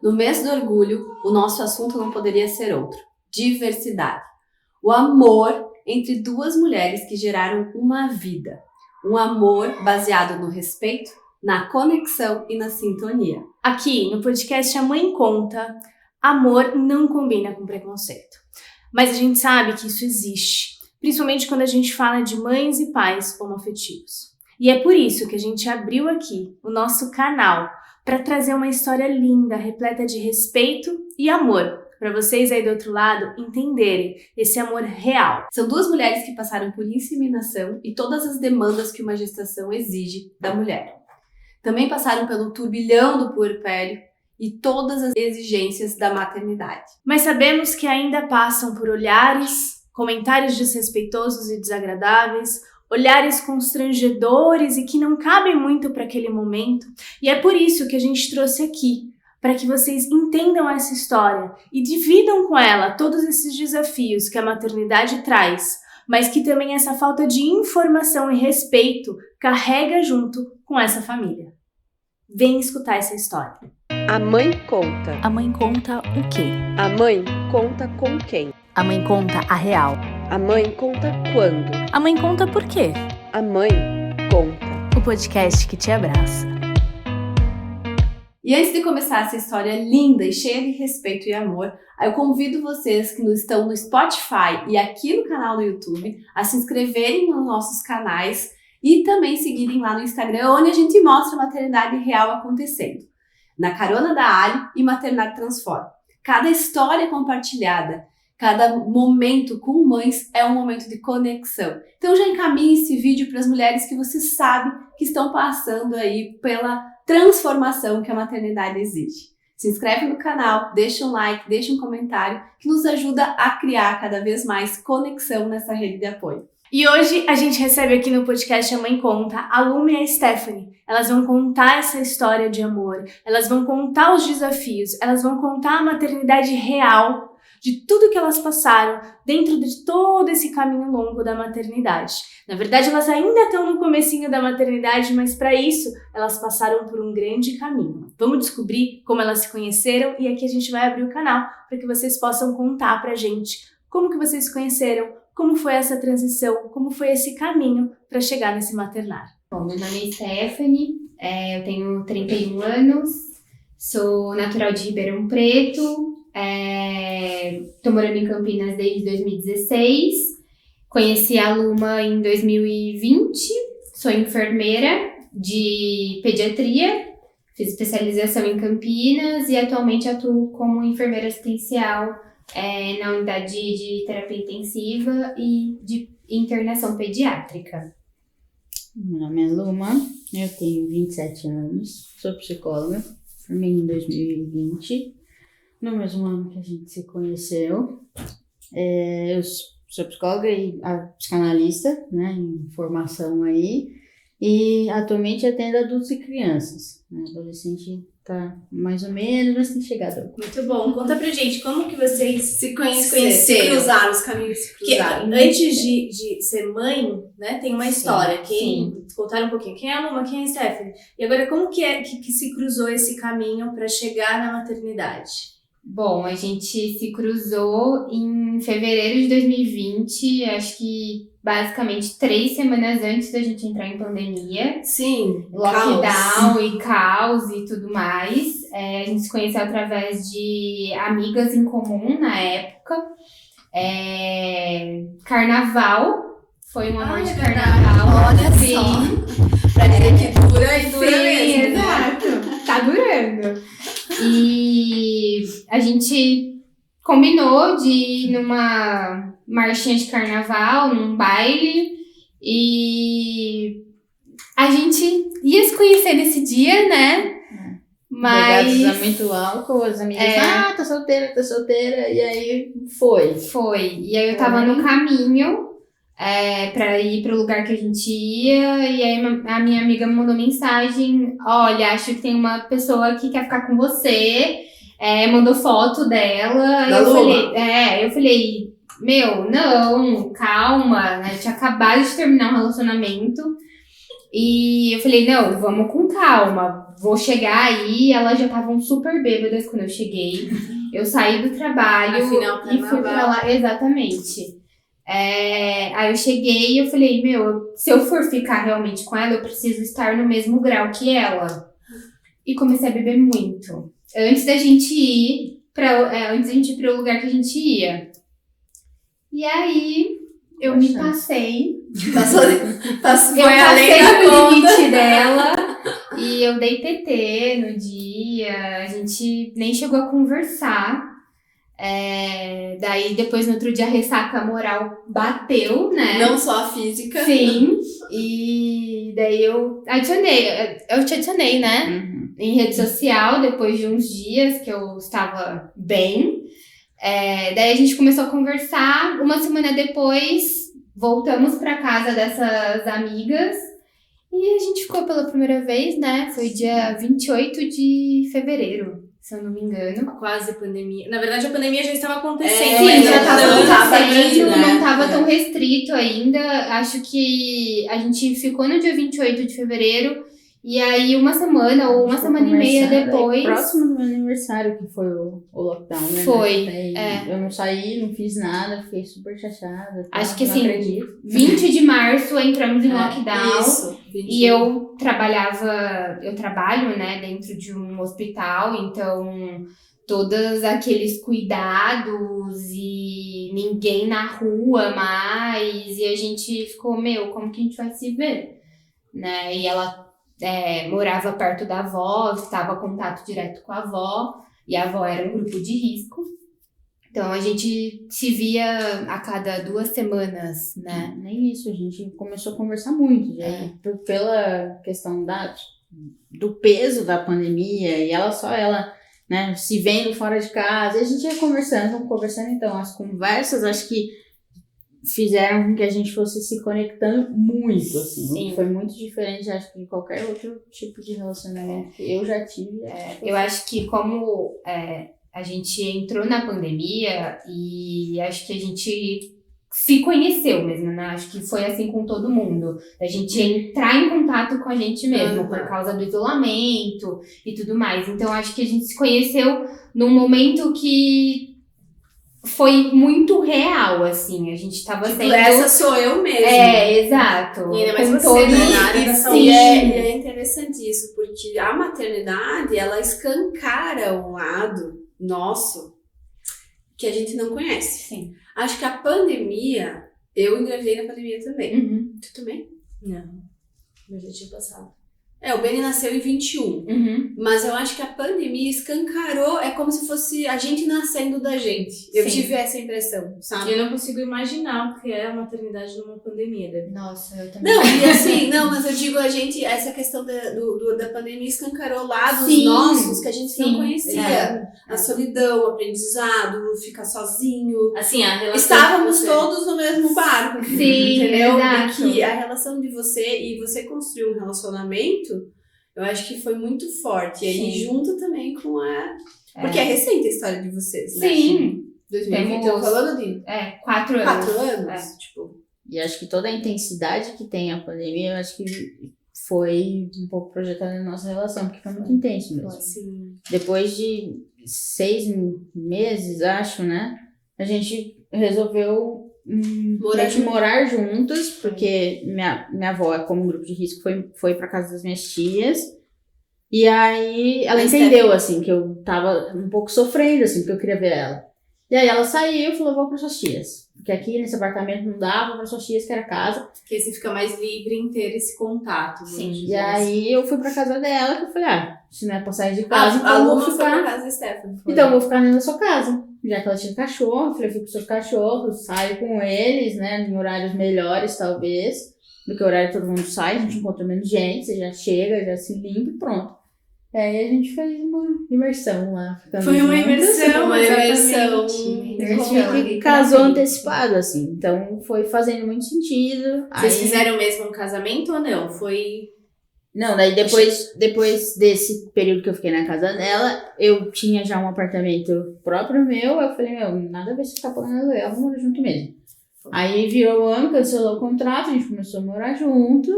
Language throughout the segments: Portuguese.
No mês do orgulho, o nosso assunto não poderia ser outro: diversidade. O amor entre duas mulheres que geraram uma vida. Um amor baseado no respeito, na conexão e na sintonia. Aqui, no podcast A Mãe Conta, amor não combina com preconceito. Mas a gente sabe que isso existe, principalmente quando a gente fala de mães e pais homoafetivos. E é por isso que a gente abriu aqui o nosso canal para trazer uma história linda, repleta de respeito e amor, para vocês aí do outro lado entenderem esse amor real. São duas mulheres que passaram por inseminação e todas as demandas que uma gestação exige da mulher. Também passaram pelo turbilhão do puerpério e todas as exigências da maternidade. Mas sabemos que ainda passam por olhares, comentários desrespeitosos e desagradáveis, olhares constrangedores e que não cabem muito para aquele momento. E é por isso que a gente trouxe aqui, para que vocês entendam essa história e dividam com ela todos esses desafios que a maternidade traz, mas que também essa falta de informação e respeito carrega junto com essa família. Vem escutar essa história. A mãe conta. A mãe conta o quê? A mãe conta com quem? A mãe conta a real. A mãe conta quando? A mãe conta por quê? A mãe conta. O podcast que te abraça. E antes de começar essa história linda e cheia de respeito e amor, eu convido vocês que estão no Spotify e aqui no canal do YouTube a se inscreverem nos nossos canais e também seguirem lá no Instagram, onde a gente mostra a maternidade real acontecendo. Na Carona da Ali e Maternidade Transforma. Cada história compartilhada, cada momento com mães é um momento de conexão. Então já encaminhe esse vídeo para as mulheres que você sabe que estão passando aí pela transformação que a maternidade exige. Se inscreve no canal, deixa um like, deixa um comentário, que nos ajuda a criar cada vez mais conexão nessa rede de apoio. E hoje a gente recebe aqui no podcast A Mãe Conta a Luma e a Stephanie. Elas vão contar essa história de amor, elas vão contar os desafios, elas vão contar a maternidade real, de tudo que elas passaram dentro de todo esse caminho longo da maternidade. Na verdade, elas ainda estão no comecinho da maternidade, mas para isso, elas passaram por um grande caminho. Vamos descobrir como elas se conheceram e aqui a gente vai abrir o canal para que vocês possam contar pra gente como que vocês se conheceram, como foi essa transição, como foi esse caminho para chegar nesse maternar. Bom, meu nome é Stephanie, eu tenho 31 anos, sou natural de Ribeirão Preto, tô morando em Campinas desde 2016, conheci a Luma em 2020, sou enfermeira de pediatria, fiz especialização em Campinas e atualmente atuo como enfermeira assistencial na unidade de terapia intensiva e de internação pediátrica. Meu nome é Luma, eu tenho 27 anos, sou psicóloga, formei em 2020, no mesmo ano que a gente se conheceu. Eu sou psicóloga e psicanalista, né, em formação aí, e atualmente atendo adultos e crianças. Adolescente tá mais ou menos, mas tem chegado. Muito bom. Conta pra gente como que vocês Se conheceram, cruzaram, os caminhos se cruzaram. Porque antes de ser mãe, né, tem uma história. Sim. Contaram um pouquinho. Quem é a Luma, quem é a Stephanie? E agora, como que se cruzou esse caminho para chegar na maternidade? Bom, a gente se cruzou em fevereiro de 2020, acho que basicamente 3 semanas antes da gente entrar em pandemia. Sim, Lockdown e caos e tudo mais. A gente se conheceu através de amigas em comum na época. Carnaval, foi um amor de carnaval. Olha Sim. só, pra dizer que dura e dura Sim, mesmo. exato. Tá durando. E a gente combinou de ir numa marchinha de carnaval, num baile, e a gente ia se conhecer nesse dia, né? Mas Pegados a muito álcool, as amigas, tá solteira, e aí foi. E aí eu tava no caminho pra ir pro lugar que a gente ia, e aí a minha amiga me mandou mensagem: olha, acho que tem uma pessoa que quer ficar com você, mandou foto dela, eu falei, meu, não, calma, né, tinha acabado de terminar um relacionamento, E eu falei, não, vamos com calma, vou chegar aí. Elas já estavam super bêbadas quando eu cheguei. Eu saí do trabalho Afinal, e fui pra lá, exatamente. Aí eu cheguei e eu falei, se eu for ficar realmente com ela, eu preciso estar no mesmo grau que ela. E comecei a beber muito. Antes da gente ir pro lugar que a gente ia. E aí, eu me passei. Foi Passei além da no conta. limite dela. E eu dei PT no dia. A gente nem chegou a conversar. Daí, depois, no outro dia, a ressaca moral bateu, né? Não só a física. Sim. E daí eu te adicionei, né? Em rede social, depois de uns dias que eu estava bem. Daí a gente começou a conversar. Uma semana depois, voltamos pra casa dessas amigas. E a gente ficou pela primeira vez, né? Foi dia 28 de fevereiro, se eu não me engano. Quase pandemia. Na verdade, a pandemia já estava acontecendo. Sim, mas já não estava tava acontecendo, ainda, né? não estava tão restrito ainda. Acho que a gente ficou no dia 28 de fevereiro. E aí, uma semana ou uma semana e meia depois... Próximo do meu aniversário, que foi o lockdown, né? Foi, Eu não saí, não fiz nada, fiquei super chateada. Acho que não assim, acredito. 20 de março entramos em lockdown. Isso. E eu trabalho, né, dentro de um hospital, então todos aqueles cuidados e ninguém na rua mais, e a gente ficou, como que a gente vai se ver? Né? E ela morava perto da avó, estava em contato direto com a avó, e a avó era um grupo de risco. Então, a gente se via a cada 2 semanas, né? Nem isso, a gente começou a conversar muito. Pela questão do peso da pandemia, e ela, né, se vendo fora de casa, e a gente ia conversando. Então, as conversas, acho que fizeram com que a gente fosse se conectando muito, assim. Sim. Foi muito diferente, acho que de qualquer outro tipo de relacionamento que eu já tive. Eu acho que como a gente entrou na pandemia e acho que a gente se conheceu mesmo, né? Acho que foi assim com todo mundo. A gente entrar em contato com a gente mesmo, por causa do isolamento e tudo mais. Então, acho que a gente se conheceu num momento que foi muito real, assim. A gente tava sendo... Essa sou eu mesma. Exato. E ainda mais Com você, todos- né, na área da Sim. saúde. E é interessante isso, porque a maternidade, ela escancara um lado nosso que a gente não conhece. Sim. Acho que a pandemia, eu engravidei na pandemia também. Uhum. Tu também? Não, eu já tinha passado. O Benny nasceu em 21. Uhum. Mas eu acho que a pandemia escancarou, é como se fosse a gente nascendo da gente. Eu Sim. tive essa impressão, sabe? Eu não consigo imaginar o que é a maternidade numa pandemia, Debbie. Nossa, eu também. Não, e assim, mas eu digo, essa questão da pandemia escancarou lados Sim. nossos que a gente Sim. não conhecia. A solidão, o aprendizado, ficar sozinho. Assim, a relação Estávamos que você- todos no mesmo barco. Sim, entendeu? exato. E que a relação de você construir um relacionamento, eu acho que foi muito forte. E aí, Sim. junto também com a... Porque é recente a história de vocês, né? Sim. 2020, Temos- eu falando de 4 anos. 4 anos, tipo... E acho que toda a intensidade que tem a pandemia, eu acho que foi um pouco projetada na nossa relação, porque foi muito intenso mesmo. Assim, Depois de 6 meses, acho, né? A gente resolveu morar juntas, porque minha avó, como grupo de risco, foi pra casa das minhas tias. E aí ela Mas entendeu, assim, que eu tava um pouco sofrendo, assim, porque eu queria ver ela. E aí ela saiu e falou, vou pra suas tias. Porque aqui nesse apartamento não dá, vou pra suas tias, que era casa. Porque você fica mais livre em ter esse contato. Sim. E aí eu fui pra casa dela, que eu falei, se não é pra sair de casa, então a eu vou Luma foi pra ficar... casa da Stephanie. foi. Então, eu vou ficar na sua casa. Já que ela tinha cachorro, eu falei, eu fico com seus cachorros, saio com eles, né? Em horários melhores, talvez. Do que o horário que todo mundo sai, a gente encontra menos gente, você já chega, já se limpa e pronto. E aí a gente fez uma imersão lá. ficando Foi uma juntas. imersão, Uma imersão. A gente meio que casou antecipado, assim. Então, foi fazendo muito sentido. Vocês Aí- fizeram mesmo um casamento ou não? Foi... Não, daí depois desse período que eu fiquei na casa dela, eu tinha já um apartamento próprio meu, eu falei, nada a ver se ficar pagando aluguel, vamos morar junto mesmo. Aí virou o ano, cancelou o contrato, a gente começou a morar junto,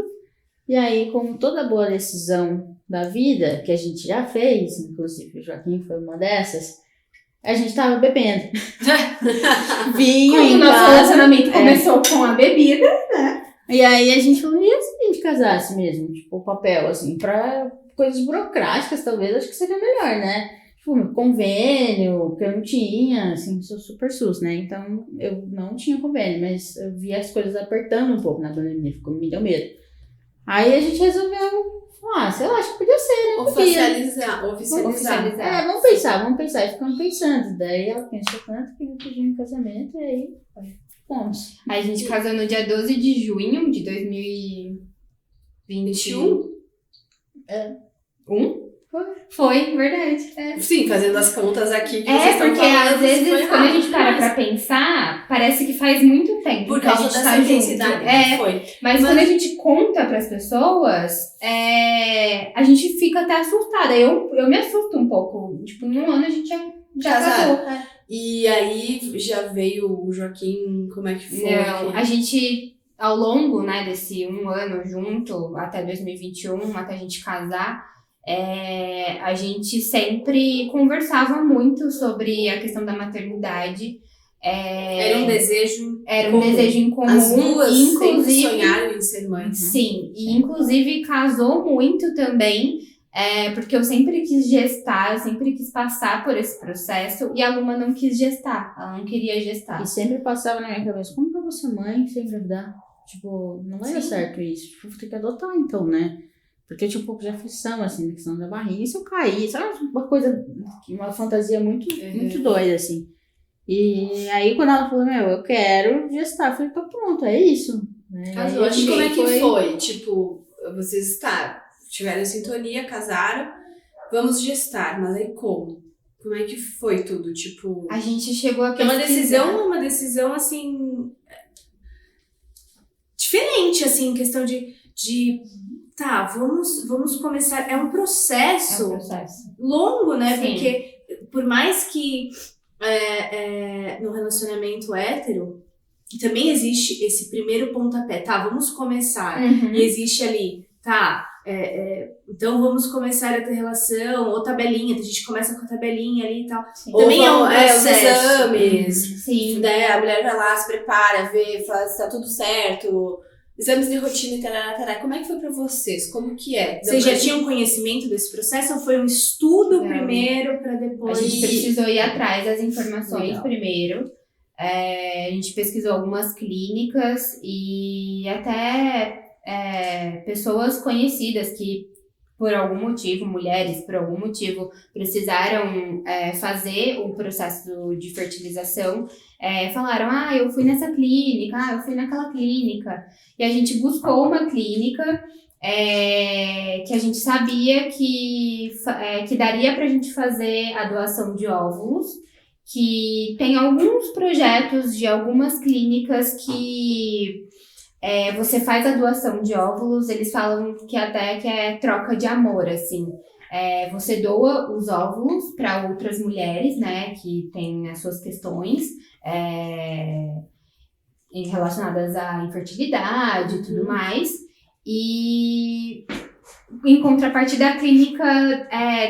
E aí, como toda boa decisão da vida, que a gente já fez, inclusive o Joaquim foi uma dessas, a gente tava bebendo. Vinho Como em o nosso casa. relacionamento começou com a bebida. E aí a gente falou, e se a gente casasse mesmo? Tipo, o papel, assim, pra coisas burocráticas, talvez, acho que seria melhor, né? Tipo, convênio, porque eu não tinha, assim, sou super SUS, né? Então, eu não tinha convênio, mas eu vi as coisas apertando um pouco na pandemia, me deu medo. Aí a gente resolveu, sei lá, acho que podia ser, né? Oficializar. Vamos pensar. E ficamos pensando. Daí ela pensou tanto que me pediu em casamento, e aí fomos. A gente casou no dia 12 de junho de 2021. Foi, verdade. Sim, fazendo as contas aqui que vocês estão Porque falando, às vezes foi quando a gente rápido, para mas pra pensar, parece que faz muito tempo. por que a causa gente dessa tá junto. intensidade. Foi. Mas quando a gente conta pras pessoas, a gente fica até assustada. Eu me assusto um pouco. Tipo, em um ano a gente já Casaram. casou. E aí já veio o Joaquim, como é que foi? Não, a gente, ao longo, né, desse um ano junto, até 2021, até a gente casar, a gente sempre conversava muito sobre a questão da maternidade. Era um desejo Era um desejo em comum. As duas sempre inclusive, sonharam em ser mães. sim, e inclusive casou muito também, porque eu sempre quis gestar, eu sempre quis passar por esse processo, e a Luma não quis gestar, ela não queria gestar. E sempre passava na minha cabeça, como que eu vou ser mãe sem engravidar? Tipo, não vai dar certo isso. Tipo, vou ter que adotar então, né? Porque eu tinha um pouco de aflição, assim, na questão da barriga. E se eu cair? Sabe? Uma coisa, uma fantasia muito doida, assim. E aí, quando ela falou, eu quero gestar, eu falei, tô pronto, é isso. Casou. E como é que foi? Tipo, vocês tiveram sintonia, casaram, vamos gestar, mas aí como? Como é que foi tudo? Tipo, A gente chegou a É uma pesquisar. decisão, assim, diferente, assim, em questão de vamos começar. É um processo longo, né? Sim. Porque por mais que no relacionamento hétero também existe esse primeiro pontapé, vamos começar. Uhum. E existe ali, então vamos começar a ter relação, ou tabelinha, a gente começa com a tabelinha ali e tal. Sim. Também é um os processo. exames, Sim. né? A mulher vai lá, se prepara, vê, fala se tá tudo certo, exames de rotina e tarará. Como é que foi pra vocês? Como que é? Vocês já tinham conhecimento desse processo ou foi um estudo Não. primeiro para A depois? gente precisou ir atrás das informações Legal. primeiro. A gente pesquisou algumas clínicas e até pessoas conhecidas que, por algum motivo, mulheres, por algum motivo, precisaram fazer o processo de fertilização, falaram, eu fui nessa clínica, eu fui naquela clínica. E a gente buscou uma clínica que a gente sabia que daria pra gente fazer a doação de óvulos, que tem alguns projetos de algumas clínicas que você faz a doação de óvulos, eles falam que até que é troca de amor, assim. Você doa os óvulos para outras mulheres, né, que têm as suas questões relacionadas à infertilidade e tudo mais. E em contrapartida, a clínica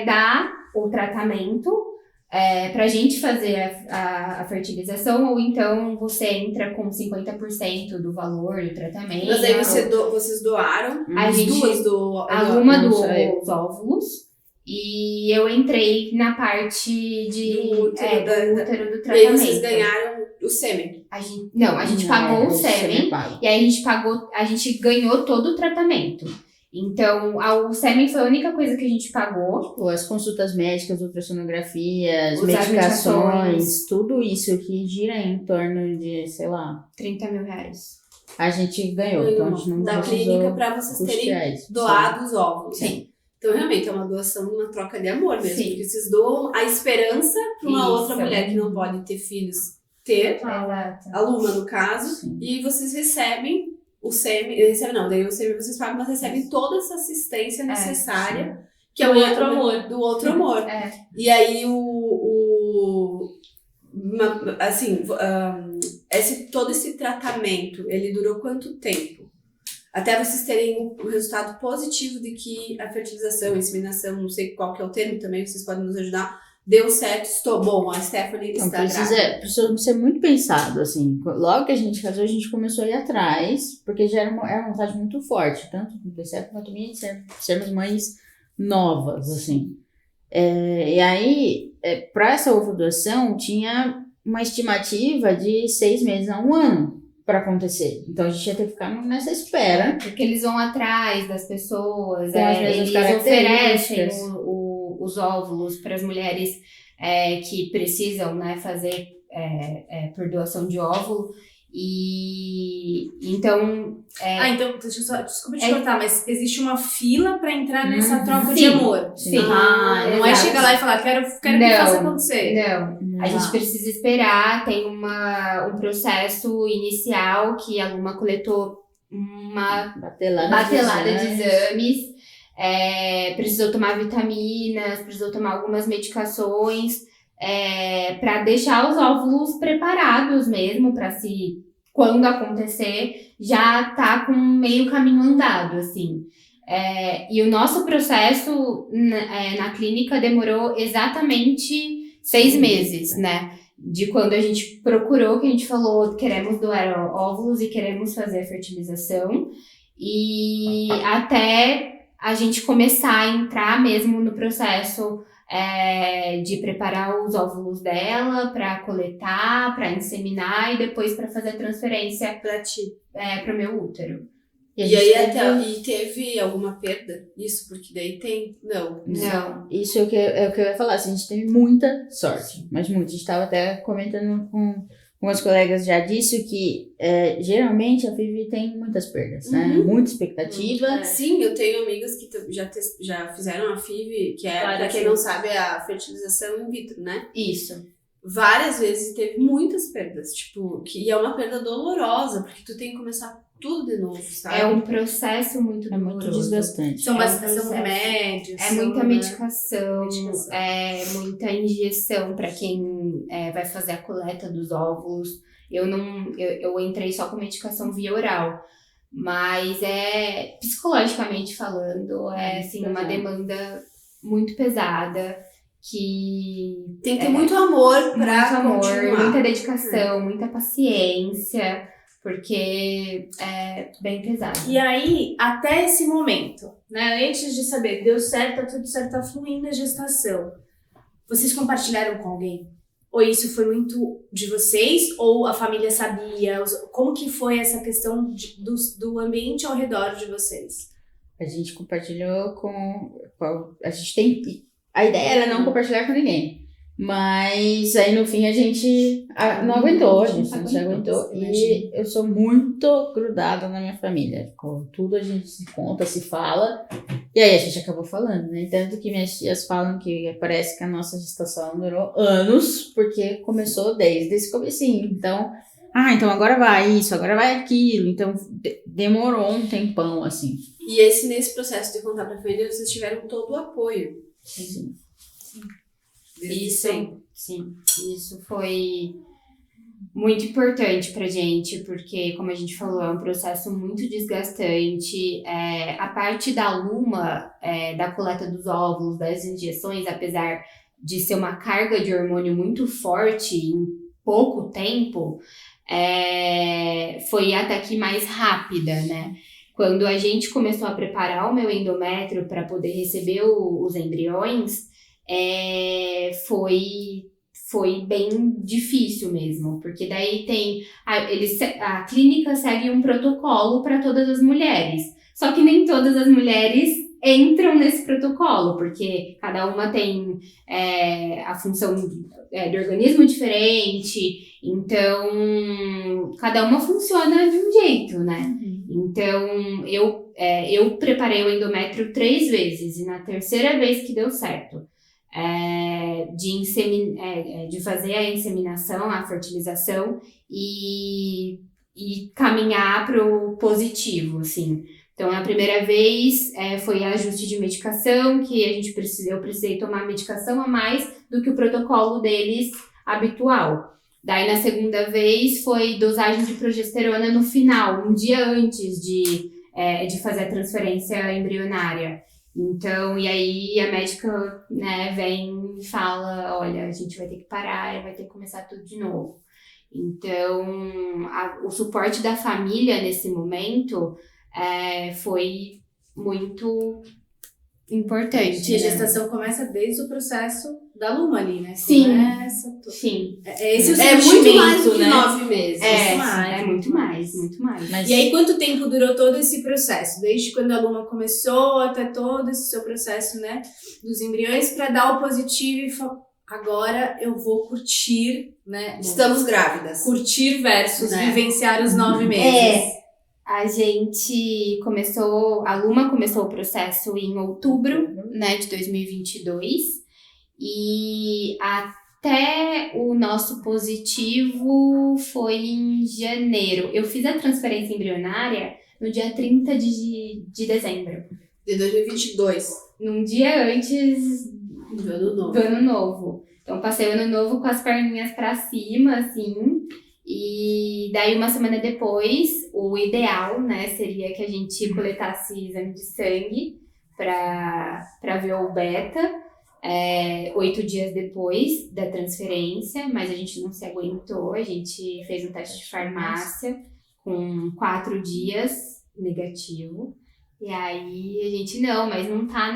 dá o tratamento pra gente fazer a fertilização, ou então você entra com 50% do valor do tratamento. Mas aí vocês doaram, A as gente- duas doaram. A Luma não doou sei. os óvulos e eu entrei na parte Do útero, do útero do E tratamento. aí vocês ganharam o sêmen. A gente pagou o sêmen. E aí a gente ganhou todo o tratamento. Então, o sêmen foi a única coisa que a gente pagou. Ou as consultas médicas, ultrassonografias, As medicações. medicações, tudo isso que gira em torno de, sei lá, 30 mil reais. a gente ganhou. Então a gente não da precisou clínica pra vocês terem custear isso. doado os óvulos. Sim. Então, realmente, é uma doação, uma troca de amor mesmo. Sim. Porque vocês doam a esperança pra uma Isso. outra mulher que não pode ter filhos ter, Exato. a Luma no caso, Sim. e vocês recebem o sêmen, daí o sêmen vocês pagam, mas recebem toda essa assistência necessária, que é Do o outro amor. Do outro amor. E aí todo esse tratamento, ele durou quanto tempo? até vocês terem o resultado positivo de que a fertilização, a inseminação, não sei qual que é o termo também, vocês podem nos ajudar, deu certo, estou bom, a Stephanie Então, está grávida. precisa ser muito pensado, assim. Logo que a gente casou, a gente começou a ir atrás, porque já era uma vontade muito forte, tanto do PCF quanto minha, de sermos mães novas, assim. E aí, para essa ovulação, tinha uma estimativa de 6 meses a 1 ano para acontecer. Então, a gente ia ter que ficar nessa espera. Porque eles vão atrás das pessoas, Com as mesmas eles oferecem características. os óvulos para as mulheres que precisam, né, fazer por doação de óvulo. E então. Então, desculpa te cortar, mas existe uma fila pra entrar nessa troca sim, de amor. sim. Não é Exato. chegar lá e falar, quero que Não. faça acontecer. Não, a gente precisa esperar, tem um processo inicial que a Luma coletou uma batelada de exames, precisou tomar vitaminas, precisou tomar algumas medicações, para deixar os óvulos preparados mesmo, para quando acontecer, já tá com meio caminho andado, assim. E o nosso processo na clínica demorou exatamente 6 meses, né? De quando a gente procurou, que a gente falou, queremos doar óvulos e queremos fazer a fertilização, e até a gente começar a entrar mesmo no processo de preparar os óvulos dela para coletar, para inseminar e depois para fazer a transferência para o meu útero. E aí teve alguma perda? Isso, porque daí tem... Não. Isso é o que eu ia falar, assim, a gente teve muita sorte, mas muito. A gente estava até comentando com algumas colegas já disso, que geralmente a FIV tem muitas perdas, né? Muita expectativa. Sim, eu tenho amigas que já fizeram a FIV, que pra quem não sabe, é a fertilização in vitro, né? Isso. Várias vezes teve muitas perdas, e é uma perda dolorosa, porque tu tem que começar tudo de novo, sabe? É um processo muito doloroso. Muito desgastante. São remédios. Muita medicação, muita injeção para quem vai fazer a coleta dos óvulos. Eu entrei só com medicação via oral, mas psicologicamente falando, assim, uma demanda muito pesada, que tem que ter muito amor pra continuar. Muita dedicação, muita paciência, porque é bem pesado. E aí, até esse momento, né, antes de saber, deu certo, tá tudo certo, tá fluindo a gestação, vocês compartilharam com alguém? Ou isso foi muito de vocês? Ou a família sabia? Como que foi essa questão do ambiente ao redor de vocês? A gente compartilhou a gente tem... A ideia era não compartilhar com ninguém. Mas aí no fim a gente não aguentou, a gente não se aguentou. E eu sou muito grudada na minha família. Com tudo a gente se conta, se fala. E aí a gente acabou falando, né? Tanto que minhas tias falam que parece que a nossa gestação durou anos, porque começou desde esse comecinho. Então agora vai isso, agora vai aquilo. Então demorou um tempão, assim. E nesse processo de contar pra família, vocês tiveram todo o apoio. Sim. Isso foi muito importante pra gente, porque, como a gente falou, é um processo muito desgastante. A parte da Luma, da coleta dos óvulos, das injeções, apesar de ser uma carga de hormônio muito forte em pouco tempo, foi até que mais rápida, né? Quando a gente começou a preparar o meu endométrio para poder receber os embriões, foi bem difícil mesmo, porque daí a clínica segue um protocolo para todas as mulheres, só que nem todas as mulheres entram nesse protocolo, porque cada uma tem a função do organismo diferente, então cada uma funciona de um jeito, né? Então eu preparei o endométrio 3 vezes, e na terceira vez que deu certo, de fazer a inseminação, a fertilização e caminhar para o positivo, assim. Então, a primeira vez foi ajuste de medicação, que eu precisei tomar medicação a mais do que o protocolo deles habitual. Daí, na segunda vez, foi dosagem de progesterona no final, um dia antes de fazer a transferência embrionária. Então, e aí a médica, né, vem e fala, olha, a gente vai ter que parar, vai ter que começar tudo de novo. Então, o suporte da família nesse momento foi muito importante. E a gestação começa desde o processo da Luma ali, né? Sim. Sim. Esse o é muito sentimento, mais do que né? 9 meses. Muito mais. Mas E aí, quanto tempo durou todo esse processo? Desde quando a Luma começou até todo esse seu processo, né? Dos embriões, para dar o positivo e falar, agora eu vou curtir, né? Estamos grávidas. Curtir versus Né? vivenciar os 9 meses. A gente a Luma começou o processo em outubro, né, de 2022. E até o nosso positivo foi em janeiro. Eu fiz a transferência embrionária no dia 30 de dezembro. De 2022. Num dia antes Do ano novo. do ano novo. Então, passei o ano novo com as perninhas pra cima, assim. E daí, uma semana depois, o ideal, né, seria que a gente coletasse exame de sangue pra ver o beta. 8 dias depois da transferência, mas a gente não se aguentou, a gente fez um teste de farmácia com 4 dias negativo, e aí a gente, mas não tá,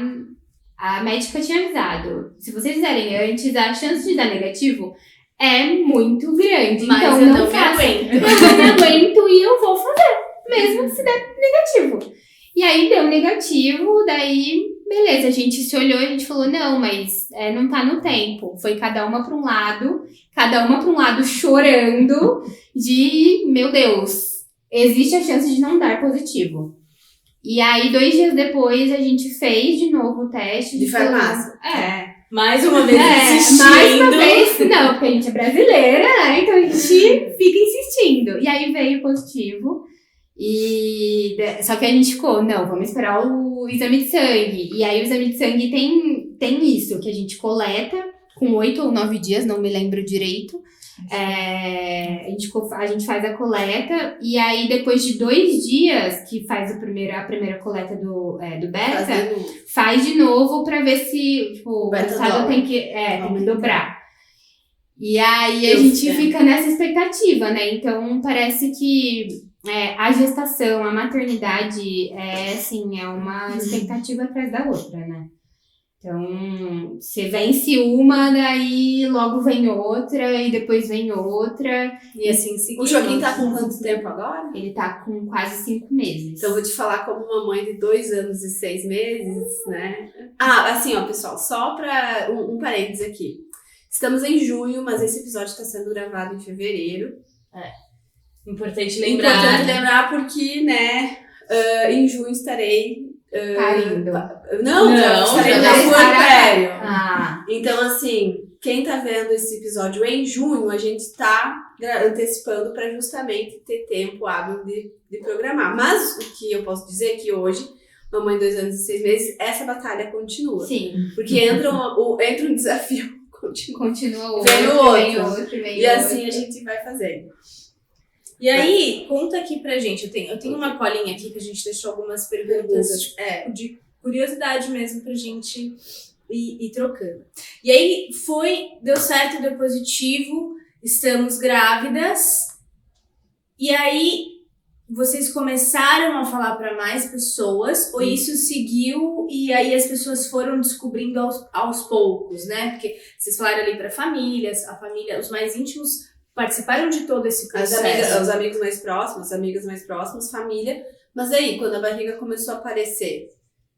a médica tinha avisado, se vocês fizerem antes, a chance de dar negativo é muito grande, Mas então eu não não me faça. aguento. Eu não me aguento e eu vou fazer, mesmo se der negativo. E aí deu negativo, daí beleza, a gente se olhou e a gente falou, não, mas não tá no tempo. Foi cada uma pra um lado chorando de, meu Deus, existe a chance de não dar positivo. E aí, 2 dias depois, a gente fez de novo o teste. De farmácia. Mais uma vez insistindo. Mais uma vez, não, porque a gente é brasileira, né? Então a gente fica insistindo. E aí veio positivo. Só que a gente ficou, não, vamos esperar o exame de sangue. E aí o exame de sangue tem isso, que a gente coleta com 8 ou 9 dias, não me lembro direito. A gente faz a coleta e aí depois de 2 dias que faz a primeira coleta do beta, faz de novo pra ver se o resultado tem que dobrar. E aí a gente fica nessa expectativa, né? Então parece que a gestação, a maternidade é uma expectativa atrás da outra, né? Então, você vence uma, daí logo vem outra, e depois vem outra. E assim seguimos. O Joaquim tá com quanto tempo agora? Ele tá com quase 5 meses. Então, eu vou te falar como mamãe de 2 anos e 6 meses, né? Assim, ó, pessoal, só pra um parênteses aqui. Estamos em junho, mas esse episódio está sendo gravado em fevereiro. Importante lembrar. Importante lembrar porque, né, em junho estarei... Parindo. Não, estarei já no puerpério. Ah, Então, assim, quem tá vendo esse episódio em junho, a gente tá antecipando para justamente ter tempo hábil de programar. Mas o que eu posso dizer é que hoje, mamãe 2 anos e 6 meses, essa batalha continua. sim. Porque entra um desafio, continua Continua Vem outro, outro. vem outro. E assim a gente vai fazendo. E aí, conta aqui pra gente. Eu tenho uma colinha aqui que a gente deixou algumas perguntas de curiosidade mesmo pra gente ir trocando. E aí, deu certo, deu positivo, estamos grávidas. E aí, vocês começaram a falar pra mais pessoas, ou isso seguiu e aí as pessoas foram descobrindo aos poucos, né? Porque vocês falaram ali pra famílias, os mais íntimos participaram de todo esse processo. Os amigos mais próximos, as amigas mais próximas, família. Mas aí, quando a barriga começou a aparecer,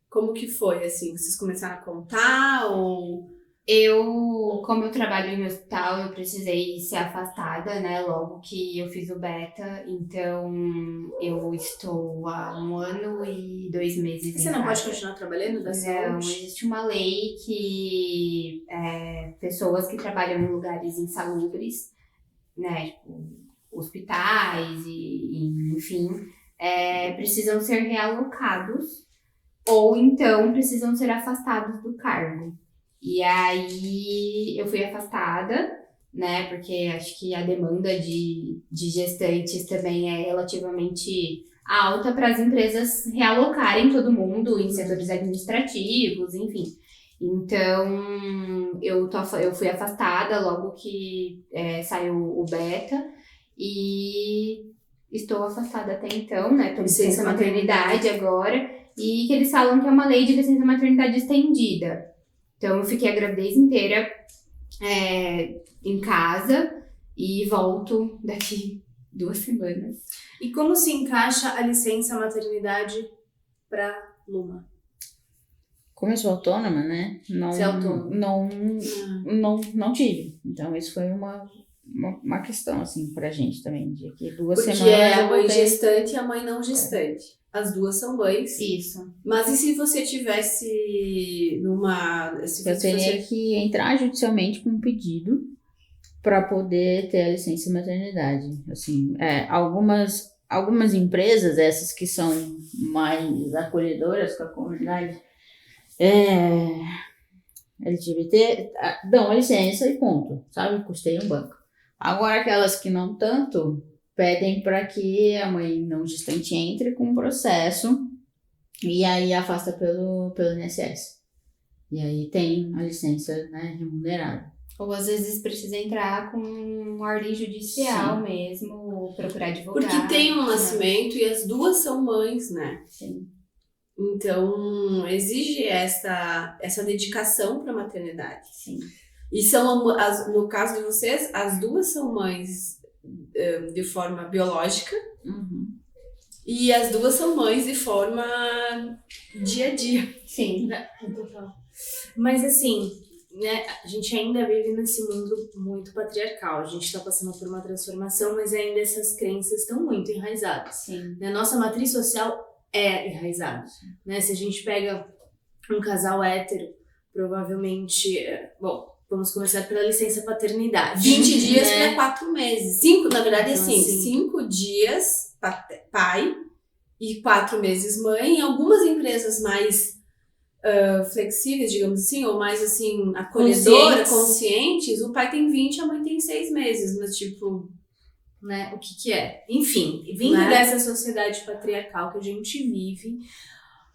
como que foi, assim? Vocês começaram a contar ou... Como eu trabalho em hospital, eu precisei ser afastada, né, logo que eu fiz o beta, então eu estou há 1 ano e 2 meses Você não pode continuar trabalhando da Não, saúde? existe uma lei que pessoas que trabalham em lugares insalubres, né, tipo, hospitais e enfim, precisam ser realocados ou então precisam ser afastados do cargo. E aí eu fui afastada, né, porque acho que a demanda de gestantes também é relativamente alta para as empresas realocarem todo mundo em setores administrativos, enfim. Então, eu fui afastada logo que saiu o beta e estou afastada até então, né? Tô licença maternidade agora. E que eles falam que é uma lei de licença maternidade estendida. Então, eu fiquei a gravidez inteira em casa e volto daqui 2 semanas. E como se encaixa a licença maternidade para Luma? Como eu sou autônoma, né? Você é autônoma? Não tive. Então, isso foi uma questão, assim, pra gente também. De que 2 Porque semanas. é a eu mãe voltei. gestante e a mãe não gestante. As duas são mães. Isso. Mas e se você tivesse Eu teria que entrar judicialmente com um pedido para poder ter a licença maternidade. Assim, algumas empresas, essas que são mais acolhedoras com a comunidade LGBT, dão a licença e ponto, sabe? Custeia um banco. Agora, aquelas que não tanto, pedem para que a mãe não gestante entre com um processo e aí afasta pelo INSS. E aí tem a licença, né, remunerada. Ou às vezes precisa entrar com ordem judicial mesmo, ou procurar advogado. Porque tem um nascimento e as duas são mães, né? Sim. Então, exige essa dedicação para a maternidade. Sim. E no caso de vocês, as duas são mães de forma biológica e as duas são mães de forma dia a dia. Sim. Total. Mas assim, né, a gente ainda vive nesse mundo muito patriarcal. A gente está passando por uma transformação, mas ainda essas crenças estão muito enraizadas. Sim. A nossa matriz social é enraizada. Né? Se a gente pega um casal hétero, provavelmente... vamos começar pela licença paternidade. 20 dias né? para 4 meses. 5, na verdade, Então, assim, 5 dias pai e 4 meses mãe. Em algumas empresas mais flexíveis, digamos assim, ou mais assim, acolhedoras, conscientes, o pai tem 20 e a mãe tem 6 meses. Mas, tipo, né, o que é? Enfim, vindo né? dessa sociedade patriarcal que a gente vive,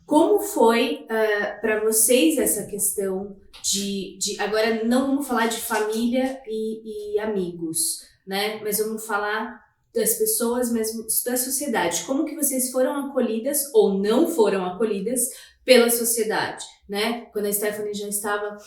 como foi para vocês essa questão de... Agora, não vamos falar de família e amigos, né? Mas vamos falar das pessoas mesmo, da sociedade. Como que vocês foram acolhidas ou não foram acolhidas pela sociedade, né? Quando a Stephanie já estava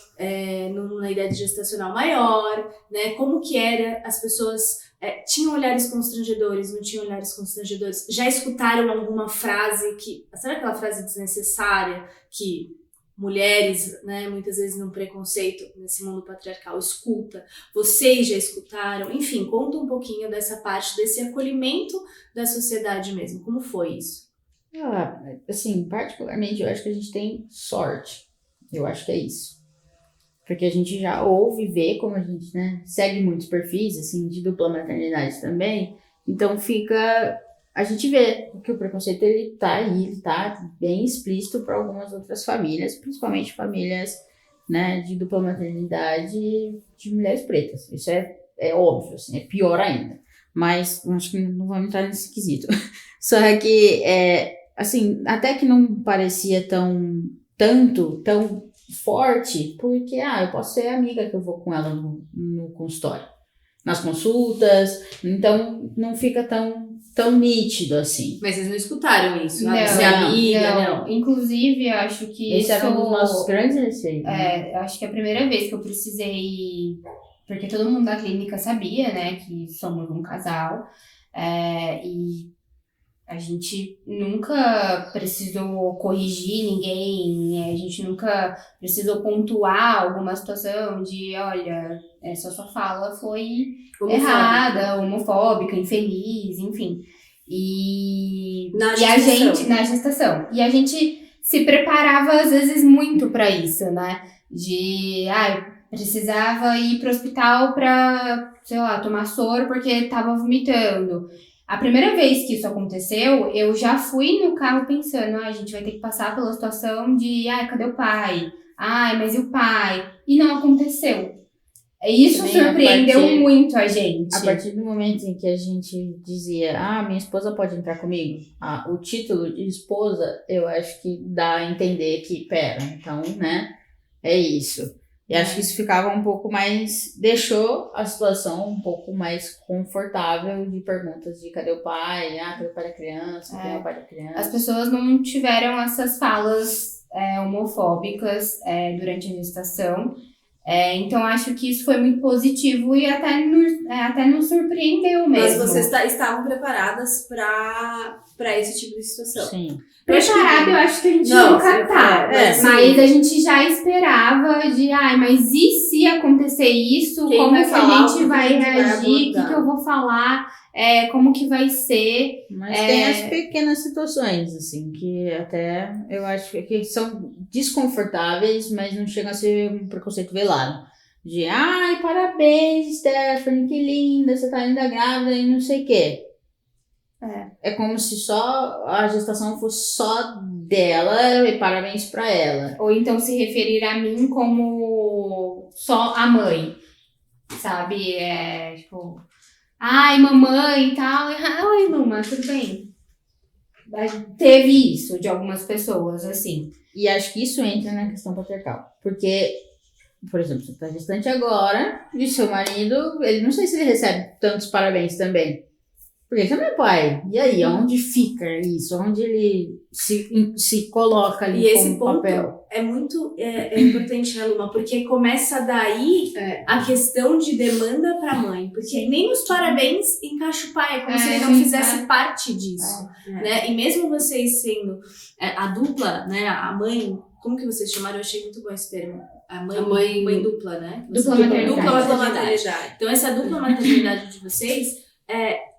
numa idade gestacional maior, né? Como que era, as pessoas tinham olhares constrangedores, não tinham olhares constrangedores? Já escutaram alguma frase sabe aquela frase desnecessária que mulheres, né, muitas vezes num preconceito nesse mundo patriarcal escuta? Vocês já escutaram? Enfim, conta um pouquinho dessa parte, desse acolhimento da sociedade mesmo. Como foi isso? Assim, particularmente, eu acho que a gente tem sorte. Eu acho que é isso. Porque a gente já ouve e vê, como a gente, né, segue muitos perfis, assim, de dupla maternidade também. Então a gente vê que o preconceito, ele tá aí, ele tá bem explícito para algumas outras famílias, principalmente famílias, né, de dupla maternidade de mulheres pretas. Isso é óbvio, assim, é pior ainda. Mas acho que não vamos entrar nesse quesito. Só que, assim, até que não parecia tão forte, porque, eu posso ser amiga que eu vou com ela no consultório, nas consultas, então não fica tão nítido assim. Mas vocês não escutaram isso? Não, Ser amiga, não. Inclusive, eu acho que Esse era um dos nossos grandes receios. Eu acho que é a primeira vez que eu precisei, porque todo mundo da clínica sabia, né, que somos um casal, e a gente nunca precisou corrigir ninguém, a gente nunca precisou pontuar alguma situação de, olha, essa sua fala foi errada, homofóbica, infeliz, enfim. Na gestação. E a gente se preparava, às vezes, muito para isso, né? Precisava ir pro hospital pra, sei lá, tomar soro porque tava vomitando. A primeira vez que isso aconteceu, eu já fui no carro pensando, a gente vai ter que passar pela situação de, cadê o pai? Mas e o pai? E não aconteceu. Isso Também surpreendeu muito a gente. A partir do momento em que a gente dizia, minha esposa pode entrar comigo, o título de esposa, eu acho que dá a entender que, pera, então, né, é isso. E acho que isso ficava um pouco mais, deixou a situação um pouco mais confortável de perguntas de cadê o pai, cadê o pai da criança, quem é o pai da criança. As pessoas não tiveram essas falas homofóbicas durante a gestação. Então, acho que isso foi muito positivo e até nos surpreendeu mesmo. Mas vocês estavam preparadas para esse tipo de situação? Sim. Preparado, eu acho que a gente Não, nunca tá. mas Mas a gente já esperava de, mas e se acontecer isso? Quem Como vai que falar, a gente vai reagir? O abordar? que eu vou falar? Como que vai ser? Mas tem as pequenas situações, assim, que até eu acho que são desconfortáveis, mas não chegam a ser um preconceito velado. De, parabéns, Stephanie, que linda, você tá linda grávida e não sei o quê. É como se só a gestação fosse só dela e parabéns pra ela. Ou então se referir a mim como só a mãe, sabe? Tipo, mamãe e tal. Oi, Luma, tudo bem? Teve isso de algumas pessoas, assim. E acho que isso entra na questão patriarcal. Porque, por exemplo, você tá gestante agora e seu marido, ele não sei se ele recebe tantos parabéns também. Porque ele também é pai. E aí, onde fica isso? Onde ele se coloca ali E como esse ponto papel? é muito importante, né, Luma? Porque começa daí a questão de demanda pra mãe. Porque nem nos parabéns encaixa o pai. É como se ele não fizesse parte disso. Né? E mesmo vocês sendo a dupla, né? A mãe... Como que vocês chamaram? Eu achei muito bom esse termo. A mãe dupla, né? Dupla maternidade. Dupla maternidade. Então, essa dupla maternidade de vocês...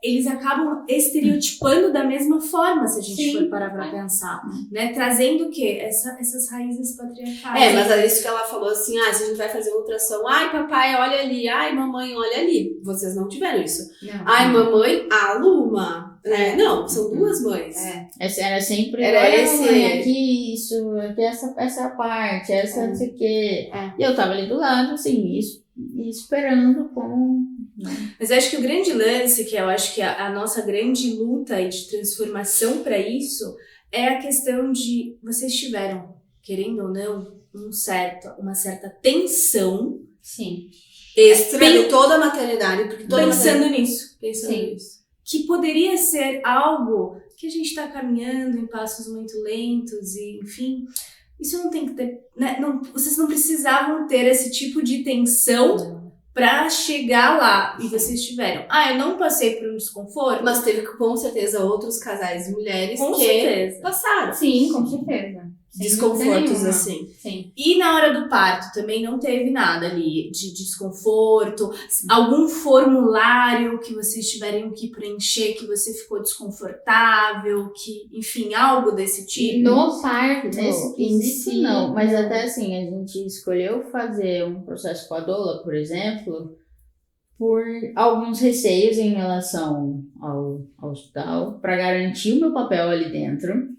eles acabam estereotipando da mesma forma, se a gente for parar pra pensar, né? Trazendo o quê? Essas raízes patriarcais. Mas é isso que ela falou assim, se a gente vai fazer ultrassom, papai, olha ali, mamãe, olha ali. Vocês não tiveram isso. Não. Mamãe, Luma. Não, são duas mães. Era sempre, Mãe, aqui isso, aqui essa parte, essa não sei o quê. E eu tava ali do lado, assim, isso, e esperando como... Mas eu acho que o grande lance, que eu acho que a nossa grande luta e de transformação para isso, é a questão de vocês tiveram, querendo ou não, uma certa tensão. Sim. Extra de toda a maternidade. Porque toda Pensando nisso. Que poderia ser algo que a gente está caminhando em passos muito lentos e, enfim, isso não tem que ter... Né? Vocês não precisavam ter esse tipo de tensão pra chegar lá, e vocês tiveram. Eu não passei por um desconforto. Mas teve com certeza outros casais e mulheres certeza. passaram. Sim, com certeza. Desconfortos assim. Sim. E na hora do parto também não teve nada ali de desconforto, algum formulário que vocês tiveram que preencher que você ficou desconfortável, que, enfim, algo desse tipo. No parto, Nesse quesito não, mas até assim, a gente escolheu fazer um processo com a doula, por exemplo, por alguns receios em relação ao hospital, para garantir o meu papel ali dentro.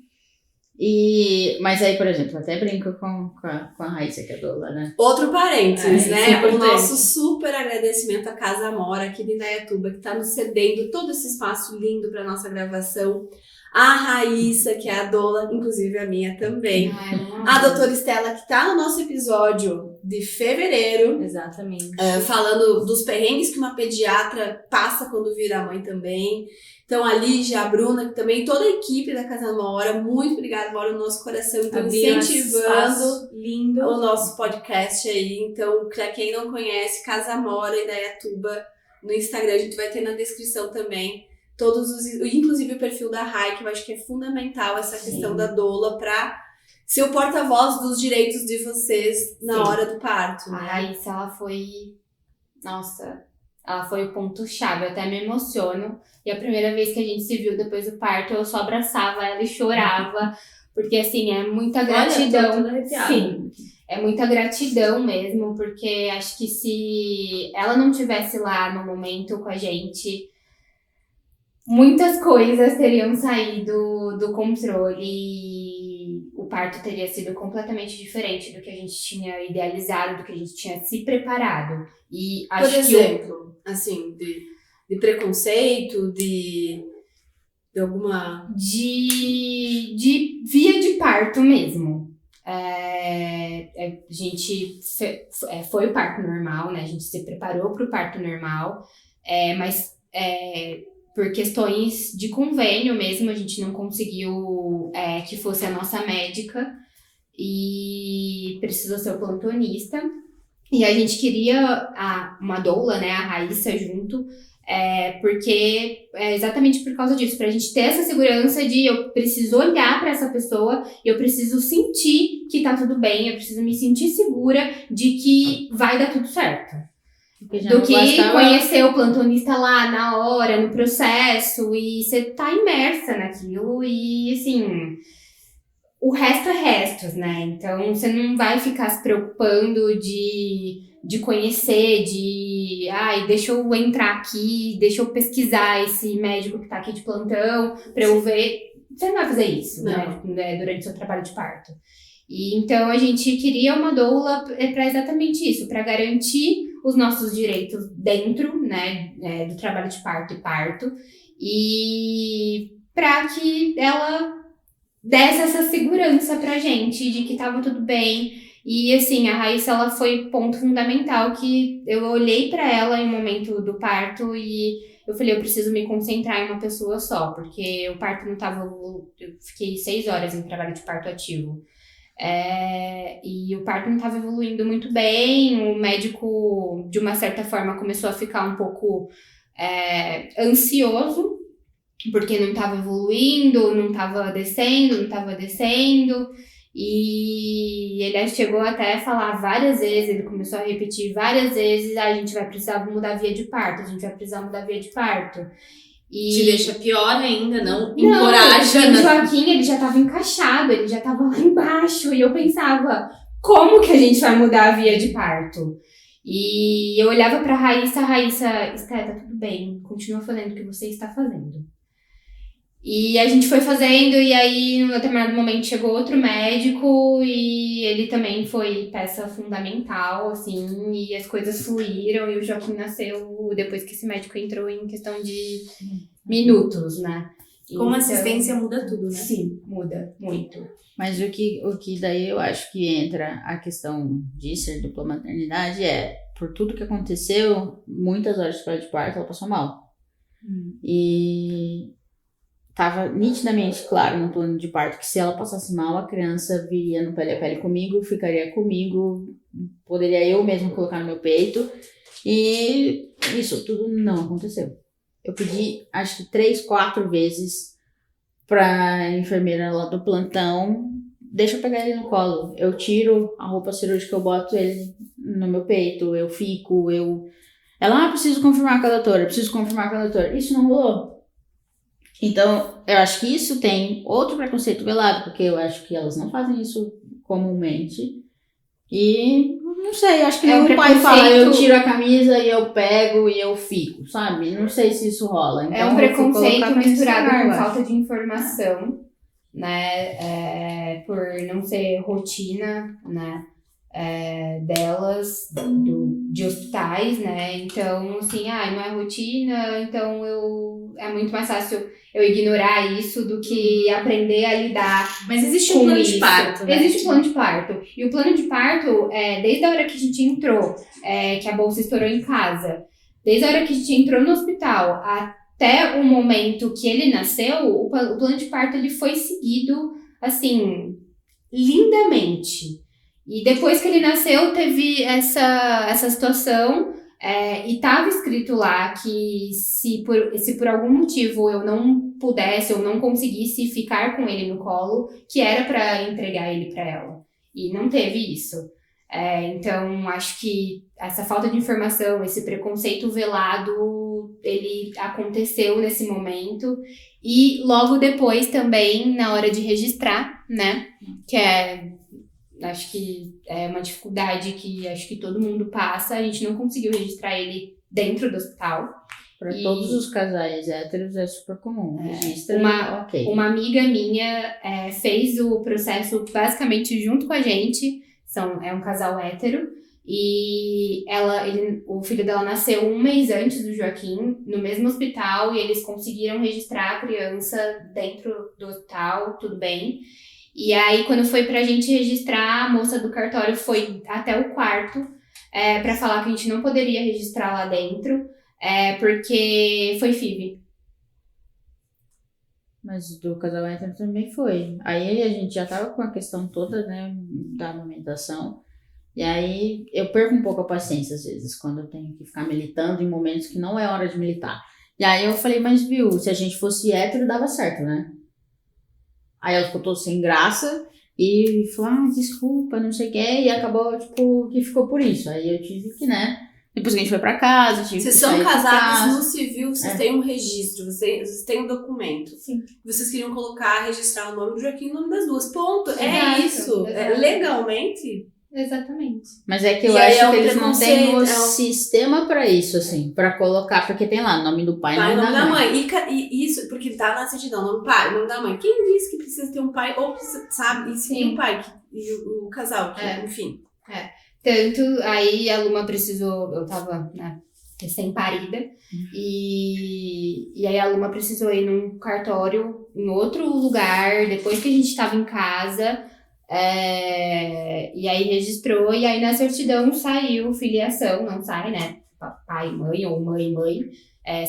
Mas aí, por exemplo, até brinco com a Raíssa, que é doula, né? Outro parênteses, né? O importante. nosso super agradecimento à Casa Amora aqui de Indaiatuba, que está nos cedendo todo esse espaço lindo para nossa gravação. A Raíssa, que é a doula, inclusive a minha também. A doutora Estela, que está no nosso episódio de fevereiro. Exatamente. Falando dos perrengues que uma pediatra passa quando vira mãe também. Então, a Lígia, a Bruna, que também, toda a equipe da Casa Amora, muito obrigada, mora no nosso coração, então, incentivando lindo o nosso podcast aí. Então, pra quem não conhece, Casa Amora, Indaiatuba, no Instagram, a gente vai ter na descrição também inclusive o perfil da Rai, que eu acho que é fundamental essa questão da doula pra ser o porta-voz dos direitos de vocês na hora do parto. Né? A Raíssa, ela foi o ponto-chave, eu até me emociono. E a primeira vez que a gente se viu depois do parto, eu só abraçava ela e chorava. Porque, assim, é muita gratidão. Sim, é muita gratidão mesmo, porque acho que se ela não tivesse lá no momento com a gente, muitas coisas teriam saído do controle. O parto teria sido completamente diferente do que a gente tinha idealizado, do que a gente tinha se preparado. E acho Por exemplo, assim, de preconceito, de alguma... De via de parto mesmo. A gente foi o parto normal, né? A gente se preparou para o parto normal, mas por questões de convênio mesmo, a gente não conseguiu que fosse a nossa médica e precisou ser o plantonista. E a gente queria uma doula, né, a Raíssa, junto, porque exatamente por causa disso, pra gente ter essa segurança de eu preciso olhar pra essa pessoa, eu preciso sentir que tá tudo bem, eu preciso me sentir segura de que vai dar tudo certo. Do que conhecer o plantonista lá na hora, no processo, e você tá imersa naquilo, e assim, o resto é restos, né? Então você não vai ficar se preocupando de conhecer, deixa eu entrar aqui, deixa eu pesquisar esse médico que tá aqui de plantão pra eu ver. Você não vai fazer isso, né? Durante o seu trabalho de parto. E então a gente queria uma doula pra exatamente isso, pra garantir os nossos direitos dentro, né, do trabalho de parto e parto, e pra que ela desse essa segurança pra gente de que tava tudo bem. E assim, a Raíssa, ela foi ponto fundamental, que eu olhei pra ela em um momento do parto e eu falei, eu preciso me concentrar em uma pessoa só, porque o parto não tava... Eu fiquei 6 horas em trabalho de parto ativo. E o parto não estava evoluindo muito bem, o médico, de uma certa forma, começou a ficar um pouco ansioso, porque não estava evoluindo, não estava descendo, e ele chegou até a falar várias vezes, ele começou a repetir várias vezes, a gente vai precisar mudar a via de parto, E... Te deixa pior ainda, não encoraja. O Joaquim, ele já tava encaixado, ele já tava lá embaixo. E eu pensava, como que a gente vai mudar a via de parto? E eu olhava pra Raíssa, Esté, tá tudo bem, continua fazendo o que você está fazendo. E a gente foi fazendo, e aí, em um determinado momento, chegou outro médico, e ele também foi peça fundamental, assim, e as coisas fluíram, e o Joaquim nasceu depois que esse médico entrou, em questão de minutos, né? Como assistência muda tudo, né? Sim, muda muito. Mas o que daí eu acho que entra a questão de ser dupla maternidade por tudo que aconteceu, muitas horas de trabalho de parto, ela passou mal. E tava nitidamente claro no plano de parto que se ela passasse mal, a criança viria no pele a pele comigo, ficaria comigo, poderia eu mesma colocar no meu peito, e isso tudo não aconteceu. Eu pedi, acho que 3, 4 vezes pra enfermeira lá do plantão, deixa eu pegar ele no colo, eu tiro a roupa cirúrgica, eu boto ele no meu peito, eu fico, ela, preciso confirmar com a doutora, isso não rolou. Então, eu acho que isso tem outro preconceito velado, porque eu acho que elas não fazem isso comumente. E, não sei, acho que nenhum pai fala, eu tiro a camisa e eu pego e eu fico, sabe? Não sei se isso rola. Então, é um preconceito misturado com falta de informação, né? Por não ser rotina, né? Delas, de hospitais, né? Então, assim, não é rotina, então é muito mais fácil eu ignorar isso do que aprender a lidar. Mas existe um plano de parto, né? Existe um plano de parto. E o plano de parto, desde a hora que a gente entrou, que a bolsa estourou em casa, desde a hora que a gente entrou no hospital até o momento que ele nasceu, o plano de parto ele foi seguido, assim, lindamente. E depois que ele nasceu, teve essa situação, e estava escrito lá que se por algum motivo eu não pudesse ou não conseguisse ficar com ele no colo, que era para entregar ele para ela. E não teve isso. Então, acho que essa falta de informação, esse preconceito velado, ele aconteceu nesse momento. E logo depois também, na hora de registrar, né, que acho que é uma dificuldade que acho que todo mundo passa. A gente não conseguiu registrar ele dentro do hospital. Pra E- todos os casais héteros é super comum. Registra ok. Uma amiga minha fez o processo basicamente junto com a gente. É um casal hétero. E o filho dela nasceu 1 mês antes do Joaquim, no mesmo hospital, e eles conseguiram registrar a criança dentro do hospital, tudo bem. E aí, quando foi pra gente registrar, a moça do cartório foi até o quarto pra falar que a gente não poderia registrar lá dentro, porque foi FIV. Mas do casal hétero também foi. Aí a gente já tava com a questão toda, né, da amamentação. E aí eu perco um pouco a paciência às vezes, quando eu tenho que ficar militando em momentos que não é hora de militar. E aí eu falei, mas viu, se a gente fosse hétero dava certo, né? Aí ela ficou toda sem graça e falou, desculpa, não sei o quê. E acabou, tipo, que ficou por isso. Aí eu tive que, né, depois que a gente foi pra casa, tive Vocês que são sair de casados casa. no civil, vocês têm um registro, vocês têm um documento. Sim. Vocês queriam registrar o nome do Joaquim e o nome das duas. Ponto. É Exato, isso. exato. Legalmente. Exatamente. Mas é que eu E aí acho é que um eles não têm o preconceito, sistema pra isso, assim, pra colocar, porque tem lá nome do pai e Pai e nome da mãe. E isso, porque tá na certidão, nome do pai, nome da mãe. Quem disse que precisa ter um pai ou precisa, sabe? E se tem um pai e o casal, enfim. Tanto, aí a Luma precisou, eu tava, né, recém-parida, e aí a Luma precisou ir num cartório em outro lugar, depois que a gente tava em casa, e aí registrou, e aí na certidão saiu filiação, não sai, né, pai, mãe, ou mãe,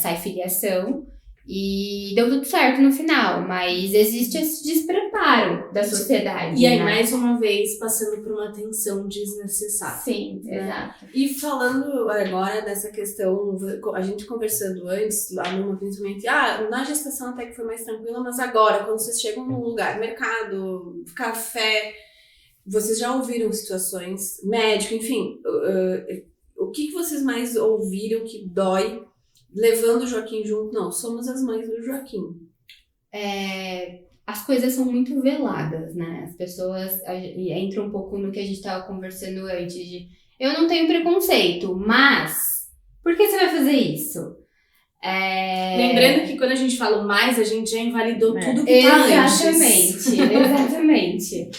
sai filiação, e deu tudo certo no final, mas existe esse despreparo da sociedade, E aí, né? mais uma vez, passando por uma tensão desnecessária. Sim, né? exato. E falando agora dessa questão, a gente conversando antes, lá numa principalmente, na gestação até que foi mais tranquila, mas agora, quando vocês chegam num lugar, mercado, café, vocês já ouviram situações, médico, enfim, o que vocês mais ouviram que dói levando o Joaquim junto? Não, somos as mães do Joaquim. As coisas são muito veladas, né? As pessoas entram um pouco no que a gente estava conversando antes de eu não tenho preconceito, mas por que você vai fazer isso? Lembrando que quando a gente fala mais, a gente já invalidou tudo que tá antes. Exatamente.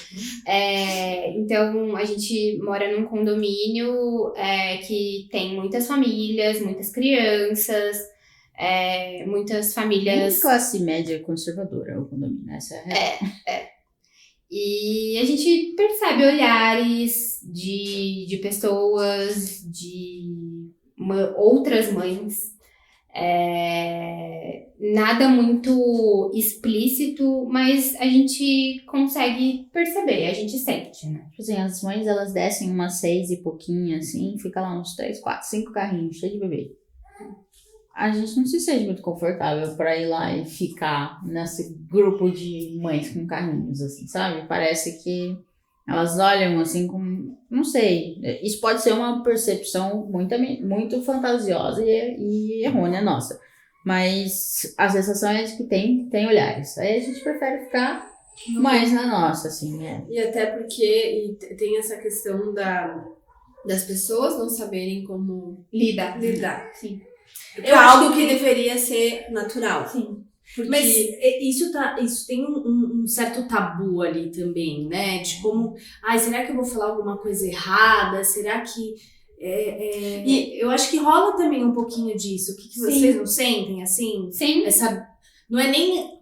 Então, a gente mora num condomínio que tem muitas famílias, muitas crianças, muitas famílias... Classe média conservadora, o condomínio, essa é a real. E a gente percebe olhares de pessoas, de outras mães, nada muito explícito, mas a gente consegue perceber, a gente sente, né? Tipo assim, as mães, elas descem umas 6 e pouquinho, assim, fica lá uns 3, 4, 5 carrinhos cheios de bebê. A gente não se sente muito confortável pra ir lá e ficar nesse grupo de mães com carrinhos, assim, sabe? Parece que elas olham, assim, como... Não sei. Isso pode ser uma percepção muito fantasiosa e errônea nossa. Mas a sensação é de que tem olhares. Aí a gente prefere ficar mais na nossa, assim, né? E até porque tem essa questão das pessoas não saberem como Lidar. Sim. Eu Algo acho que que- deveria ser natural. Sim. Porque Mas isso tem um certo tabu ali também, né? De como, será que eu vou falar alguma coisa errada? Será que... E eu acho que rola também um pouquinho disso. O que vocês não sentem, assim? Sim. Não é nem...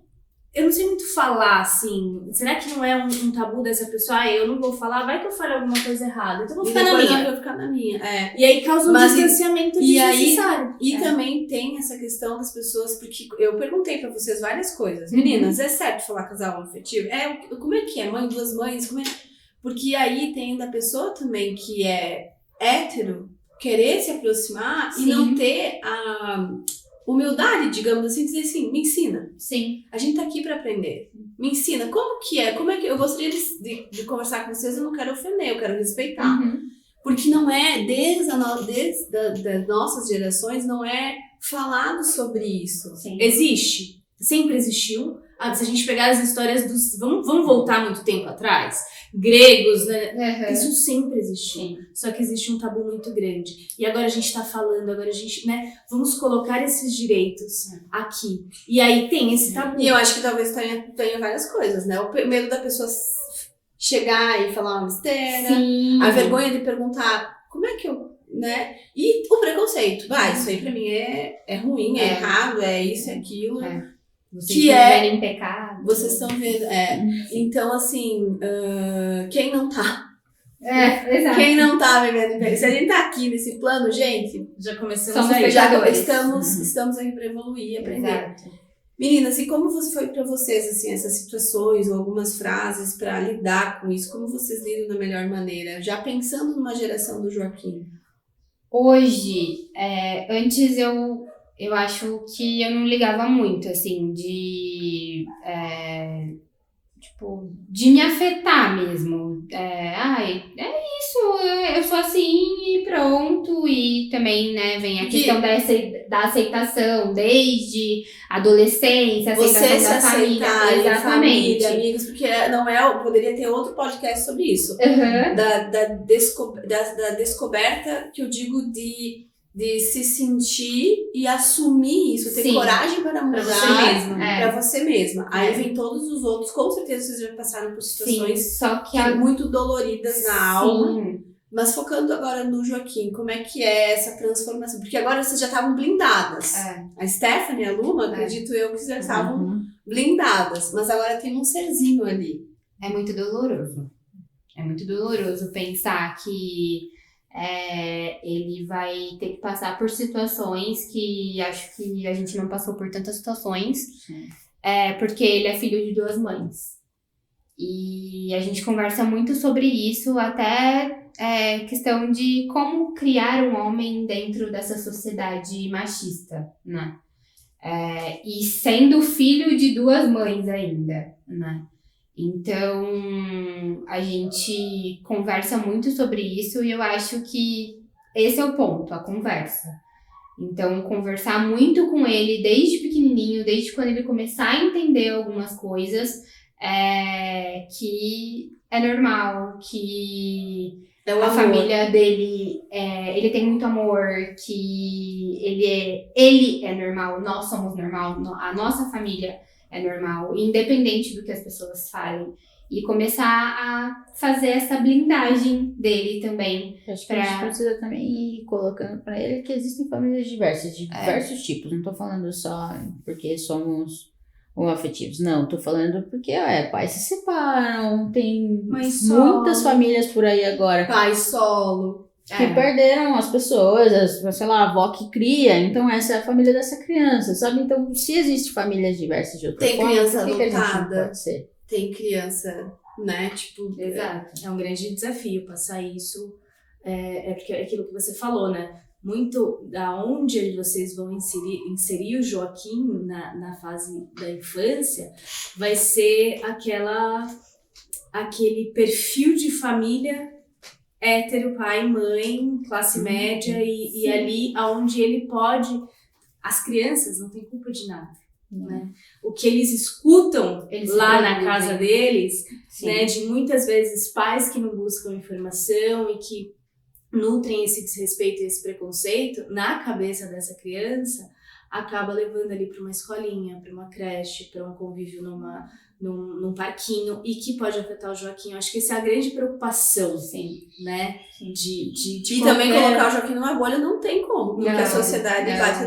Eu não sei muito falar, assim. Será que não é um tabu dessa pessoa? Eu não vou falar, vai que eu fale alguma coisa errada. Então eu vou e ficar na depois minha. eu vou ficar na minha. E aí causa um Mas distanciamento e aí- desnecessário. E também tem essa questão das pessoas, porque eu perguntei pra vocês várias coisas. Meninas, é certo falar casal afetivo? Como é que é? Mãe, duas mães? Porque aí tem da pessoa também que é hétero, querer se aproximar e Sim. não ter a humildade, digamos assim, dizer assim, me ensina. Sim. A gente tá aqui pra aprender. Me ensina, como que é? Como é que eu gostaria de conversar com vocês, eu não quero ofender, eu quero respeitar. Uhum. Porque não é, desde das nossas gerações, não é falado sobre isso. Sim. Existe, sempre existiu, se a gente pegar as histórias dos... Vamos voltar muito tempo atrás? Gregos, né? Uhum. Isso sempre existiu. Sim. Só que existe um tabu muito grande. E agora a gente tá falando, agora a gente, né? Vamos colocar esses direitos aqui. E aí tem esse tabu. E eu acho que talvez tenha várias coisas, né? O medo da pessoa chegar e falar uma besteira. Sim. A vergonha de perguntar como é que eu, né? E o preconceito. Isso aí pra mim é ruim, é errado, é isso, é aquilo. Vocês que estão é- vivendo em pecado. Vocês estão vendo. Então, assim, quem não tá? Exato. Quem não tá vivendo em pecado? Se a gente tá aqui nesse plano, gente, Já começamos Somos aí. pecadores. estamos aqui pra evoluir e aprender. Exato. Meninas, e como foi pra vocês, assim, essas situações ou algumas frases pra lidar com isso? Como vocês lidam da melhor maneira? Já pensando numa geração do Joaquim. Hoje, antes eu acho que eu não ligava muito, assim, de me afetar mesmo. Eu sou assim e pronto. E também, né, vem a Porque- questão da aceitação, desde adolescência, Você aceitação se da família. aceitar, em Exatamente. família, amigos, porque poderia ter outro podcast sobre isso. Aham. Da descoberta, que eu digo de se sentir e assumir isso, ter Sim. coragem para mudar você mesma. pra você mesma. Aí É. vem todos os outros, com certeza vocês já passaram por Sim, situações só que muito doloridas na alma. Sim. Mas focando agora no Joaquim, como é que é essa transformação? Porque agora vocês já estavam blindadas. A Stephanie e a Luma, acredito eu, que já estavam blindadas. Mas agora tem um serzinho ali. É muito doloroso. É muito doloroso pensar que ele vai ter que passar por situações que acho que a gente não passou por tantas situações. Porque ele é filho de 2 mães. E a gente conversa muito sobre isso, até questão de como criar um homem dentro dessa sociedade machista, né? E sendo filho de 2 mães ainda, né? Então, a gente conversa muito sobre isso e eu acho que esse é o ponto, a conversa. Então, conversar muito com ele desde pequenininho, desde quando ele começar a entender algumas coisas, que é normal, que É o a amor. família dele, ele tem muito amor, que ele é normal, nós somos normal, a nossa família é normal, independente do que as pessoas falem. E começar a fazer essa blindagem dele também. Acho que a gente precisa também ir colocando pra ele que existem famílias diversas, de diversos tipos. Não tô falando só porque somos homoafetivos. Não, tô falando porque pais se separam, tem Mãe solo. muitas famílias por aí agora Pai solo. que perderam as pessoas, sei lá, a avó que cria, então essa é a família dessa criança, sabe? Então, se existe famílias diversas de outra Tem forma, criança por que a gente não adotada. pode ser? Tem criança, né? Tipo, Exato. É um grande desafio passar isso. Porque é aquilo que você falou, né? Muito da onde vocês vão inserir o Joaquim na fase da infância vai ser aquele perfil de família hétero, pai, mãe, classe média e ali aonde ele pode... As crianças não têm culpa de nada, né? O que eles escutam Eles lá na reproduzem. casa deles, Sim. né, de muitas vezes pais que não buscam informação e que nutrem esse desrespeito e esse preconceito na cabeça dessa criança, acaba levando ali para uma escolinha, para uma creche, para um convívio num parquinho e que pode afetar o Joaquim. Eu acho que essa é a grande preocupação, Sim. né? De E também colocar o Joaquim numa bolha não tem como, porque Não, a sociedade não, bate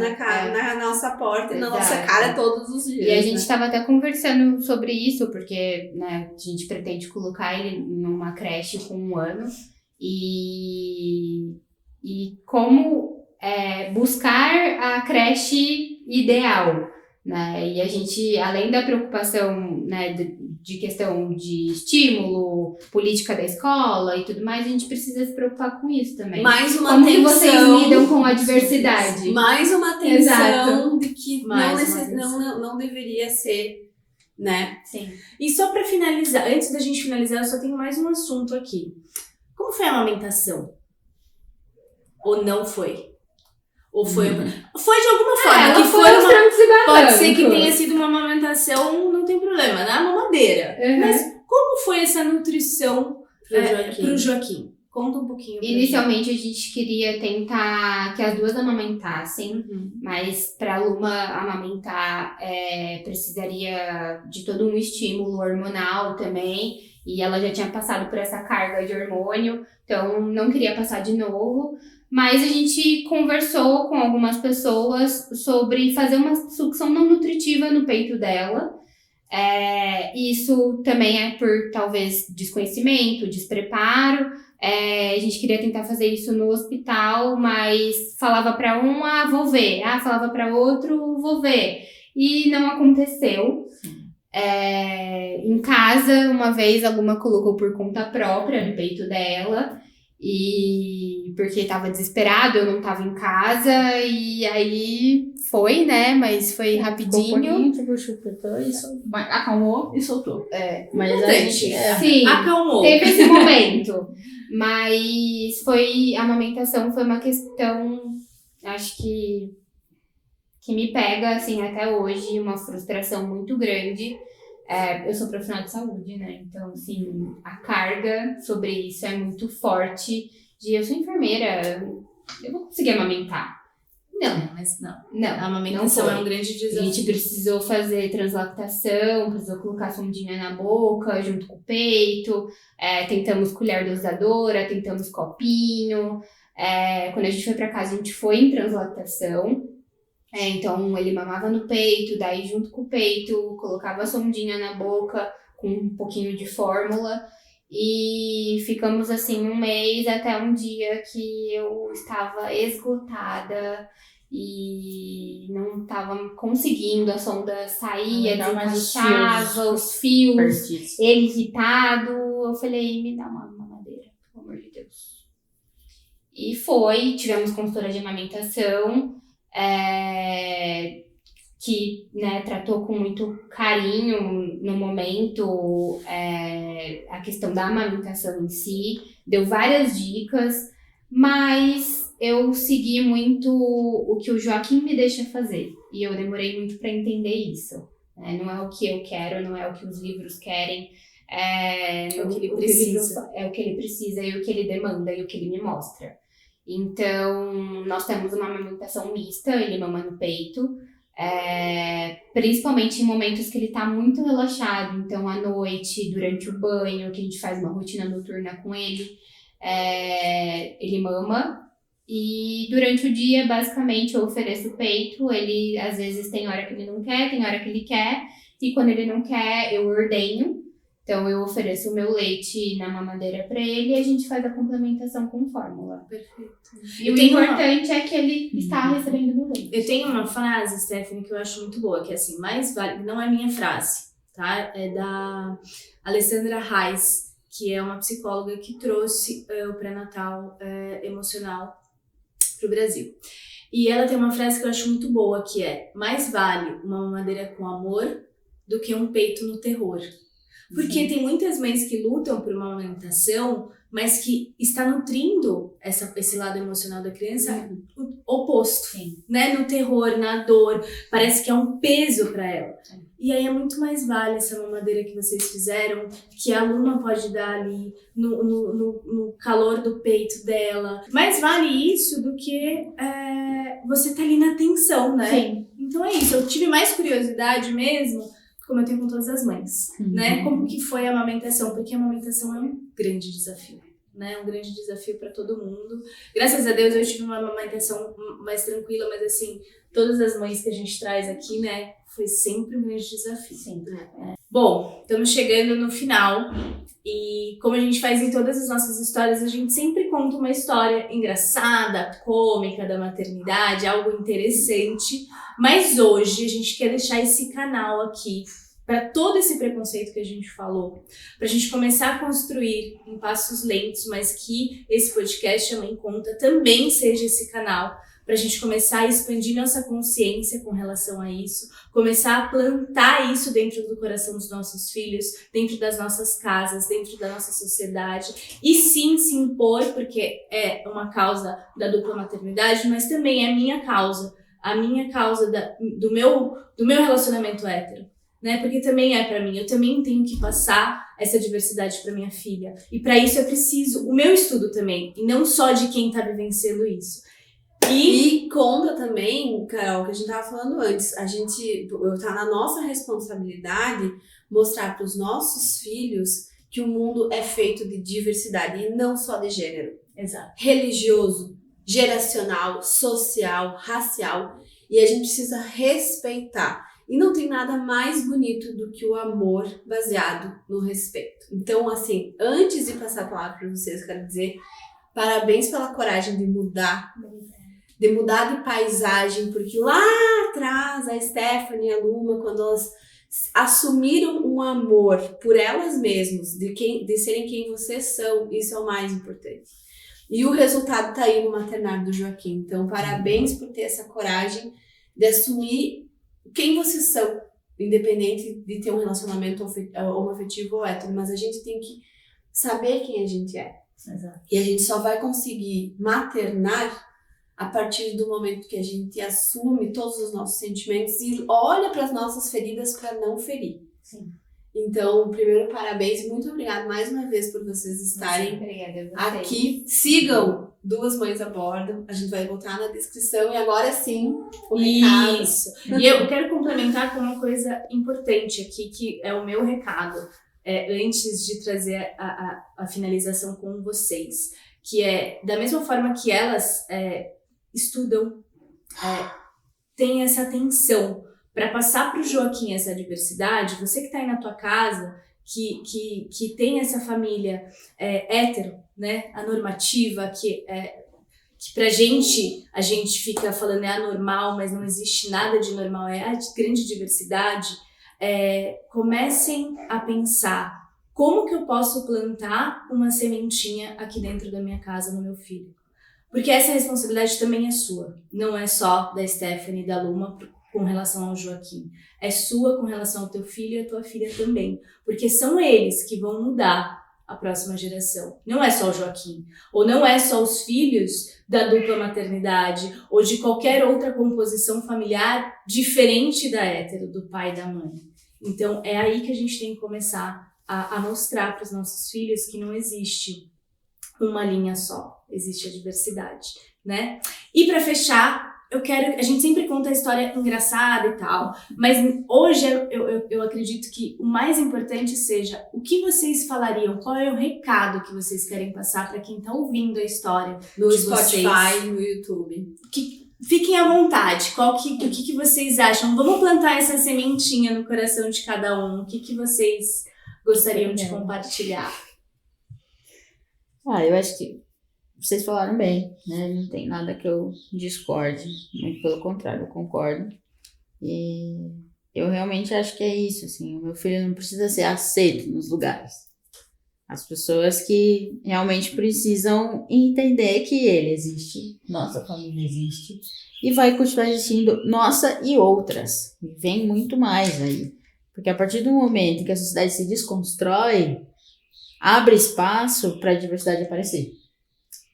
na nossa porta e na nossa Exato. cara todos os dias. E a gente né? estava até conversando sobre isso, porque, né, a gente pretende colocar ele numa creche com 1 ano e como buscar a creche ideal, né? E a gente, além da preocupação, né, de questão de estímulo, política da escola e tudo mais, a gente precisa se preocupar com isso também. Mais uma Como que atenção. vocês lidam com a diversidade? Mais uma atenção Exato. de que Mais uma atenção. não deveria ser, né? Sim. E só pra finalizar, antes da gente finalizar, eu só tenho mais um assunto aqui. Como foi a amamentação? Ou não foi? Ou foi de alguma forma, ela que foi foi aos uma... trancos e Pode ser que barrancos. tenha sido uma amamentação, não tem problema, na mamadeira. Uhum. Mas como foi essa nutrição Joaquim. pro Joaquim? Conta um pouquinho pra Inicialmente a gente queria tentar que as duas amamentassem, Uhum. mas para a Luma amamentar precisaria de todo um estímulo hormonal também, e ela já tinha passado por essa carga de hormônio, então não queria passar de novo. Mas a gente conversou com algumas pessoas sobre fazer uma sucção não nutritiva no peito dela. Isso também é por talvez desconhecimento, despreparo. A gente queria tentar fazer isso no hospital, mas falava para um, vou ver. Falava para outro, vou ver. E não aconteceu. Em casa, uma vez a Luma colocou por conta própria no peito dela. E porque tava desesperado, eu não tava em casa, e aí foi, né? Mas foi rapidinho. Tipo, chupetou e acalmou e soltou. Mas a Importante. gente... Sim, Acalmou. teve esse momento. Mas a amamentação foi uma questão, acho que me pega, assim, até hoje, uma frustração muito grande. Eu sou profissional de saúde, né? Então, assim, a carga sobre isso é muito forte. Eu sou enfermeira, eu vou conseguir amamentar. Não, Mas não. não. A amamentação não é foi. um grande A desafio. gente precisou fazer translactação, precisou colocar sondinha na boca junto com o peito, tentamos colher dosadora, tentamos copinho. Quando a gente foi pra casa, a gente foi em translactação. Então ele mamava no peito, daí junto com o peito, colocava a sondinha na boca com um pouquinho de fórmula. E ficamos assim um mês até um dia que eu estava esgotada e não estava conseguindo, a sonda saía, Não dá mais os desencaixava, os fios, Perdidos. ele irritado. Eu falei, me dá uma mamadeira, pelo amor de Deus. E tivemos consultora de amamentação, que, né, tratou com muito carinho no momento a questão da amamentação em si, deu várias dicas, mas eu segui muito o que o Joaquim me deixa fazer, e eu demorei muito para entender isso. Não é o que eu quero, não é o que os livros querem, É o que ele precisa. É o que ele precisa e o que ele demanda e o que ele me mostra. Então, nós temos uma amamentação mista, ele mama no peito, principalmente em momentos que ele tá muito relaxado. Então, à noite, durante o banho, que a gente faz uma rotina noturna com ele, ele mama. E durante o dia, basicamente, eu ofereço o peito. Ele, às vezes, tem hora que ele não quer, tem hora que ele quer. E quando ele não quer, eu ordenho. Então, eu ofereço o meu leite na mamadeira para ele e a gente faz a complementação com fórmula. Perfeito. E o importante é que ele está recebendo meu leite. Eu tenho uma frase, Stephanie, que eu acho muito boa, que é assim, mais vale, não é minha frase, tá? É da Alessandra Reis, que é uma psicóloga que trouxe o pré-natal emocional pro Brasil. E ela tem uma frase que eu acho muito boa, que é: mais vale uma mamadeira com amor do que um peito no terror. Porque tem muitas mães que lutam por uma amamentação, mas que está nutrindo esse lado emocional da criança oposto, né? No terror, na dor, parece que é um peso para ela. E aí é muito mais vale essa mamadeira que vocês fizeram, que a Luma pode dar ali no calor do peito dela. Mais vale isso do que você tá ali na tensão, né? Sim. Então é isso, eu tive mais curiosidade mesmo, como eu tenho com todas as mães, né? Como que foi a amamentação, porque a amamentação é um grande desafio, né? Um grande desafio para todo mundo. Graças a Deus eu tive uma amamentação mais tranquila, mas assim, todas as mães que a gente traz aqui, né? Foi sempre um grande desafio. Sim. Bom, estamos chegando no final e como a gente faz em todas as nossas histórias, a gente sempre conta uma história engraçada, cômica da maternidade, algo interessante, mas hoje a gente quer deixar esse canal aqui para todo esse preconceito que a gente falou, para a gente começar a construir em passos lentos, mas que esse podcast, a Mãe Conta, também seja esse canal pra gente começar a expandir nossa consciência com relação a isso, começar a plantar isso dentro do coração dos nossos filhos, dentro das nossas casas, dentro da nossa sociedade, e sim se impor, porque é uma causa da dupla maternidade, mas também é a minha causa do meu relacionamento hétero, né? Porque também é pra mim, eu também tenho que passar essa diversidade pra minha filha, e pra isso eu preciso o meu estudo também, e não só de quem tá vivenciando isso. E conta também, Carol, que a gente tava falando antes, tá na nossa responsabilidade mostrar para os nossos filhos que o mundo é feito de diversidade e não só de gênero. Exato. Religioso, geracional, social, racial, e a gente precisa respeitar. E não tem nada mais bonito do que o amor baseado no respeito. Então, assim, antes de passar a palavra para vocês, quero dizer parabéns pela coragem de mudar de paisagem, porque lá atrás a Stephanie e a Luma, quando elas assumiram um amor por elas mesmas, de serem quem vocês são, isso é o mais importante. E o resultado tá aí no maternário do Joaquim. Então, parabéns por ter essa coragem de assumir quem vocês são, independente de ter um relacionamento homoafetivo ou hétero, mas a gente tem que saber quem a gente é. Exato. E a gente só vai conseguir maternar a partir do momento que a gente assume todos os nossos sentimentos e olha para as nossas feridas para não ferir. Sim. Então, primeiro, parabéns e muito obrigada mais uma vez por vocês estarem aqui. Sigam Duas Mães a Bordo. A gente vai botar na descrição. E agora sim, o recado. Isso. E eu quero complementar com uma coisa importante aqui, que é o meu recado, antes de trazer a finalização com vocês. Que é, da mesma forma que elas estudam, têm essa atenção para passar para o Joaquim essa diversidade, você que está aí na tua casa, que tem essa família hétero, né, anormativa, que pra gente, a gente fica falando é anormal, mas não existe nada de normal, é a grande diversidade, comecem a pensar como que eu posso plantar uma sementinha aqui dentro da minha casa, no meu filho. Porque essa responsabilidade também é sua, não é só da Stephanie e da Luma com relação ao Joaquim. É sua com relação ao teu filho e à tua filha também. Porque são eles que vão mudar a próxima geração. Não é só o Joaquim. Ou não é só os filhos da dupla maternidade ou de qualquer outra composição familiar diferente da hétero, do pai e da mãe. Então é aí que a gente tem que começar a mostrar para os nossos filhos que não existe uma linha só. Existe a diversidade, né? E para fechar, a gente sempre conta a história engraçada e tal, mas hoje eu acredito que o mais importante seja o que vocês falariam, qual é o recado que vocês querem passar para quem tá ouvindo a história no de Spotify, vocês. no YouTube. Fiquem à vontade, o que vocês acham? Vamos plantar essa sementinha no coração de cada um, o que vocês gostariam de compartilhar? Eu acho que vocês falaram bem, né? Não tem nada que eu discorde, muito pelo contrário, eu concordo. E eu realmente acho que é isso, assim, o meu filho não precisa ser aceito nos lugares. As pessoas que realmente precisam entender que ele existe, nossa família existe, e vai continuar existindo nossa e outras. E vem muito mais aí. Porque a partir do momento que a sociedade se desconstrói, abre espaço para a diversidade aparecer.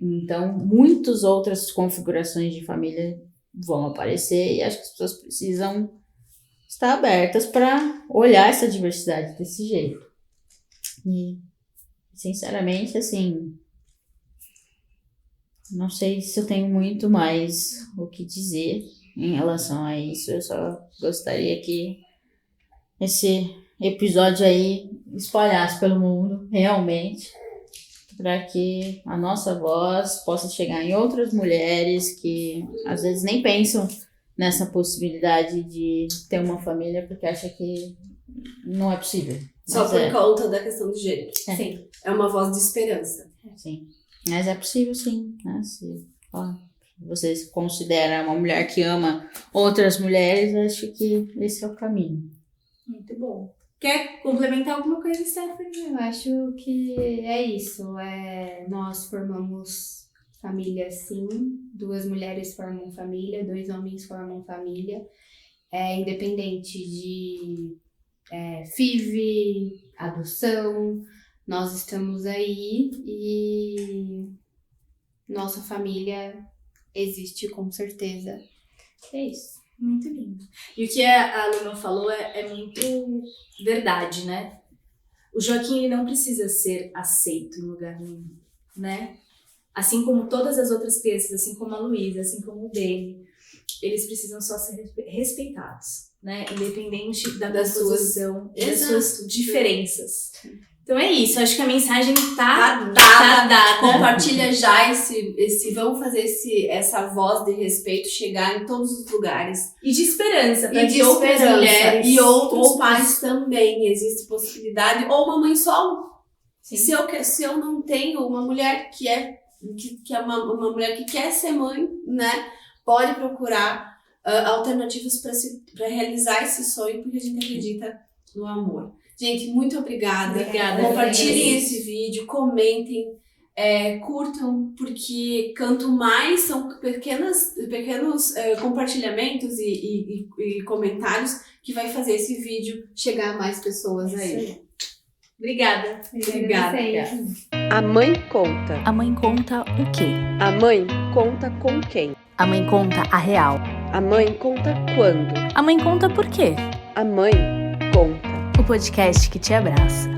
Então, muitas outras configurações de família vão aparecer e acho que as pessoas precisam estar abertas para olhar essa diversidade desse jeito. E, sinceramente, assim, não sei se eu tenho muito mais o que dizer em relação a isso. Eu só gostaria que esse episódio aí espalhasse pelo mundo, realmente, para que a nossa voz possa chegar em outras mulheres que às vezes nem pensam nessa possibilidade de ter uma família porque acham que não é possível. Só por conta da questão do gênero. Sim. É uma voz de esperança. Sim. Mas é possível, sim. Né? Se você se considera uma mulher que ama outras mulheres, acho que esse é o caminho. Muito bom. Quer complementar alguma coisa, Stephanie? Eu acho que é isso. Nós formamos família sim, 2 mulheres formam família, 2 homens formam família, independente de FIV, adoção, nós estamos aí e nossa família existe com certeza. É isso. Muito lindo. E o que a Luma falou é muito verdade, né? O Joaquim, ele não precisa ser aceito em lugar nenhum, né? Assim como todas as outras crianças, assim como a Luísa, assim como o Deni, eles precisam só ser respeitados, né? Independente das composição e das suas diferenças. Então é isso, acho que a mensagem tá dada. Compartilha já vamos fazer essa voz de respeito chegar em todos os lugares. E de esperança, para E que de outras esperança. mulheres E outros pais também, existe possibilidade. Ou uma mãe solo. Se eu não tenho uma mulher que é uma mulher que quer ser mãe, né? Pode procurar alternativas para realizar esse sonho, porque a gente acredita no amor. Gente, muito obrigada. Compartilhem esse vídeo, comentem, curtam, porque quanto mais são pequenos compartilhamentos e comentários que vai fazer esse vídeo chegar a mais pessoas aí. Obrigada. Obrigada. A mãe conta. A mãe conta o quê? A mãe conta com quem? A mãe conta a real. A mãe conta quando? A mãe conta por quê? A mãe conta. O podcast que te abraça.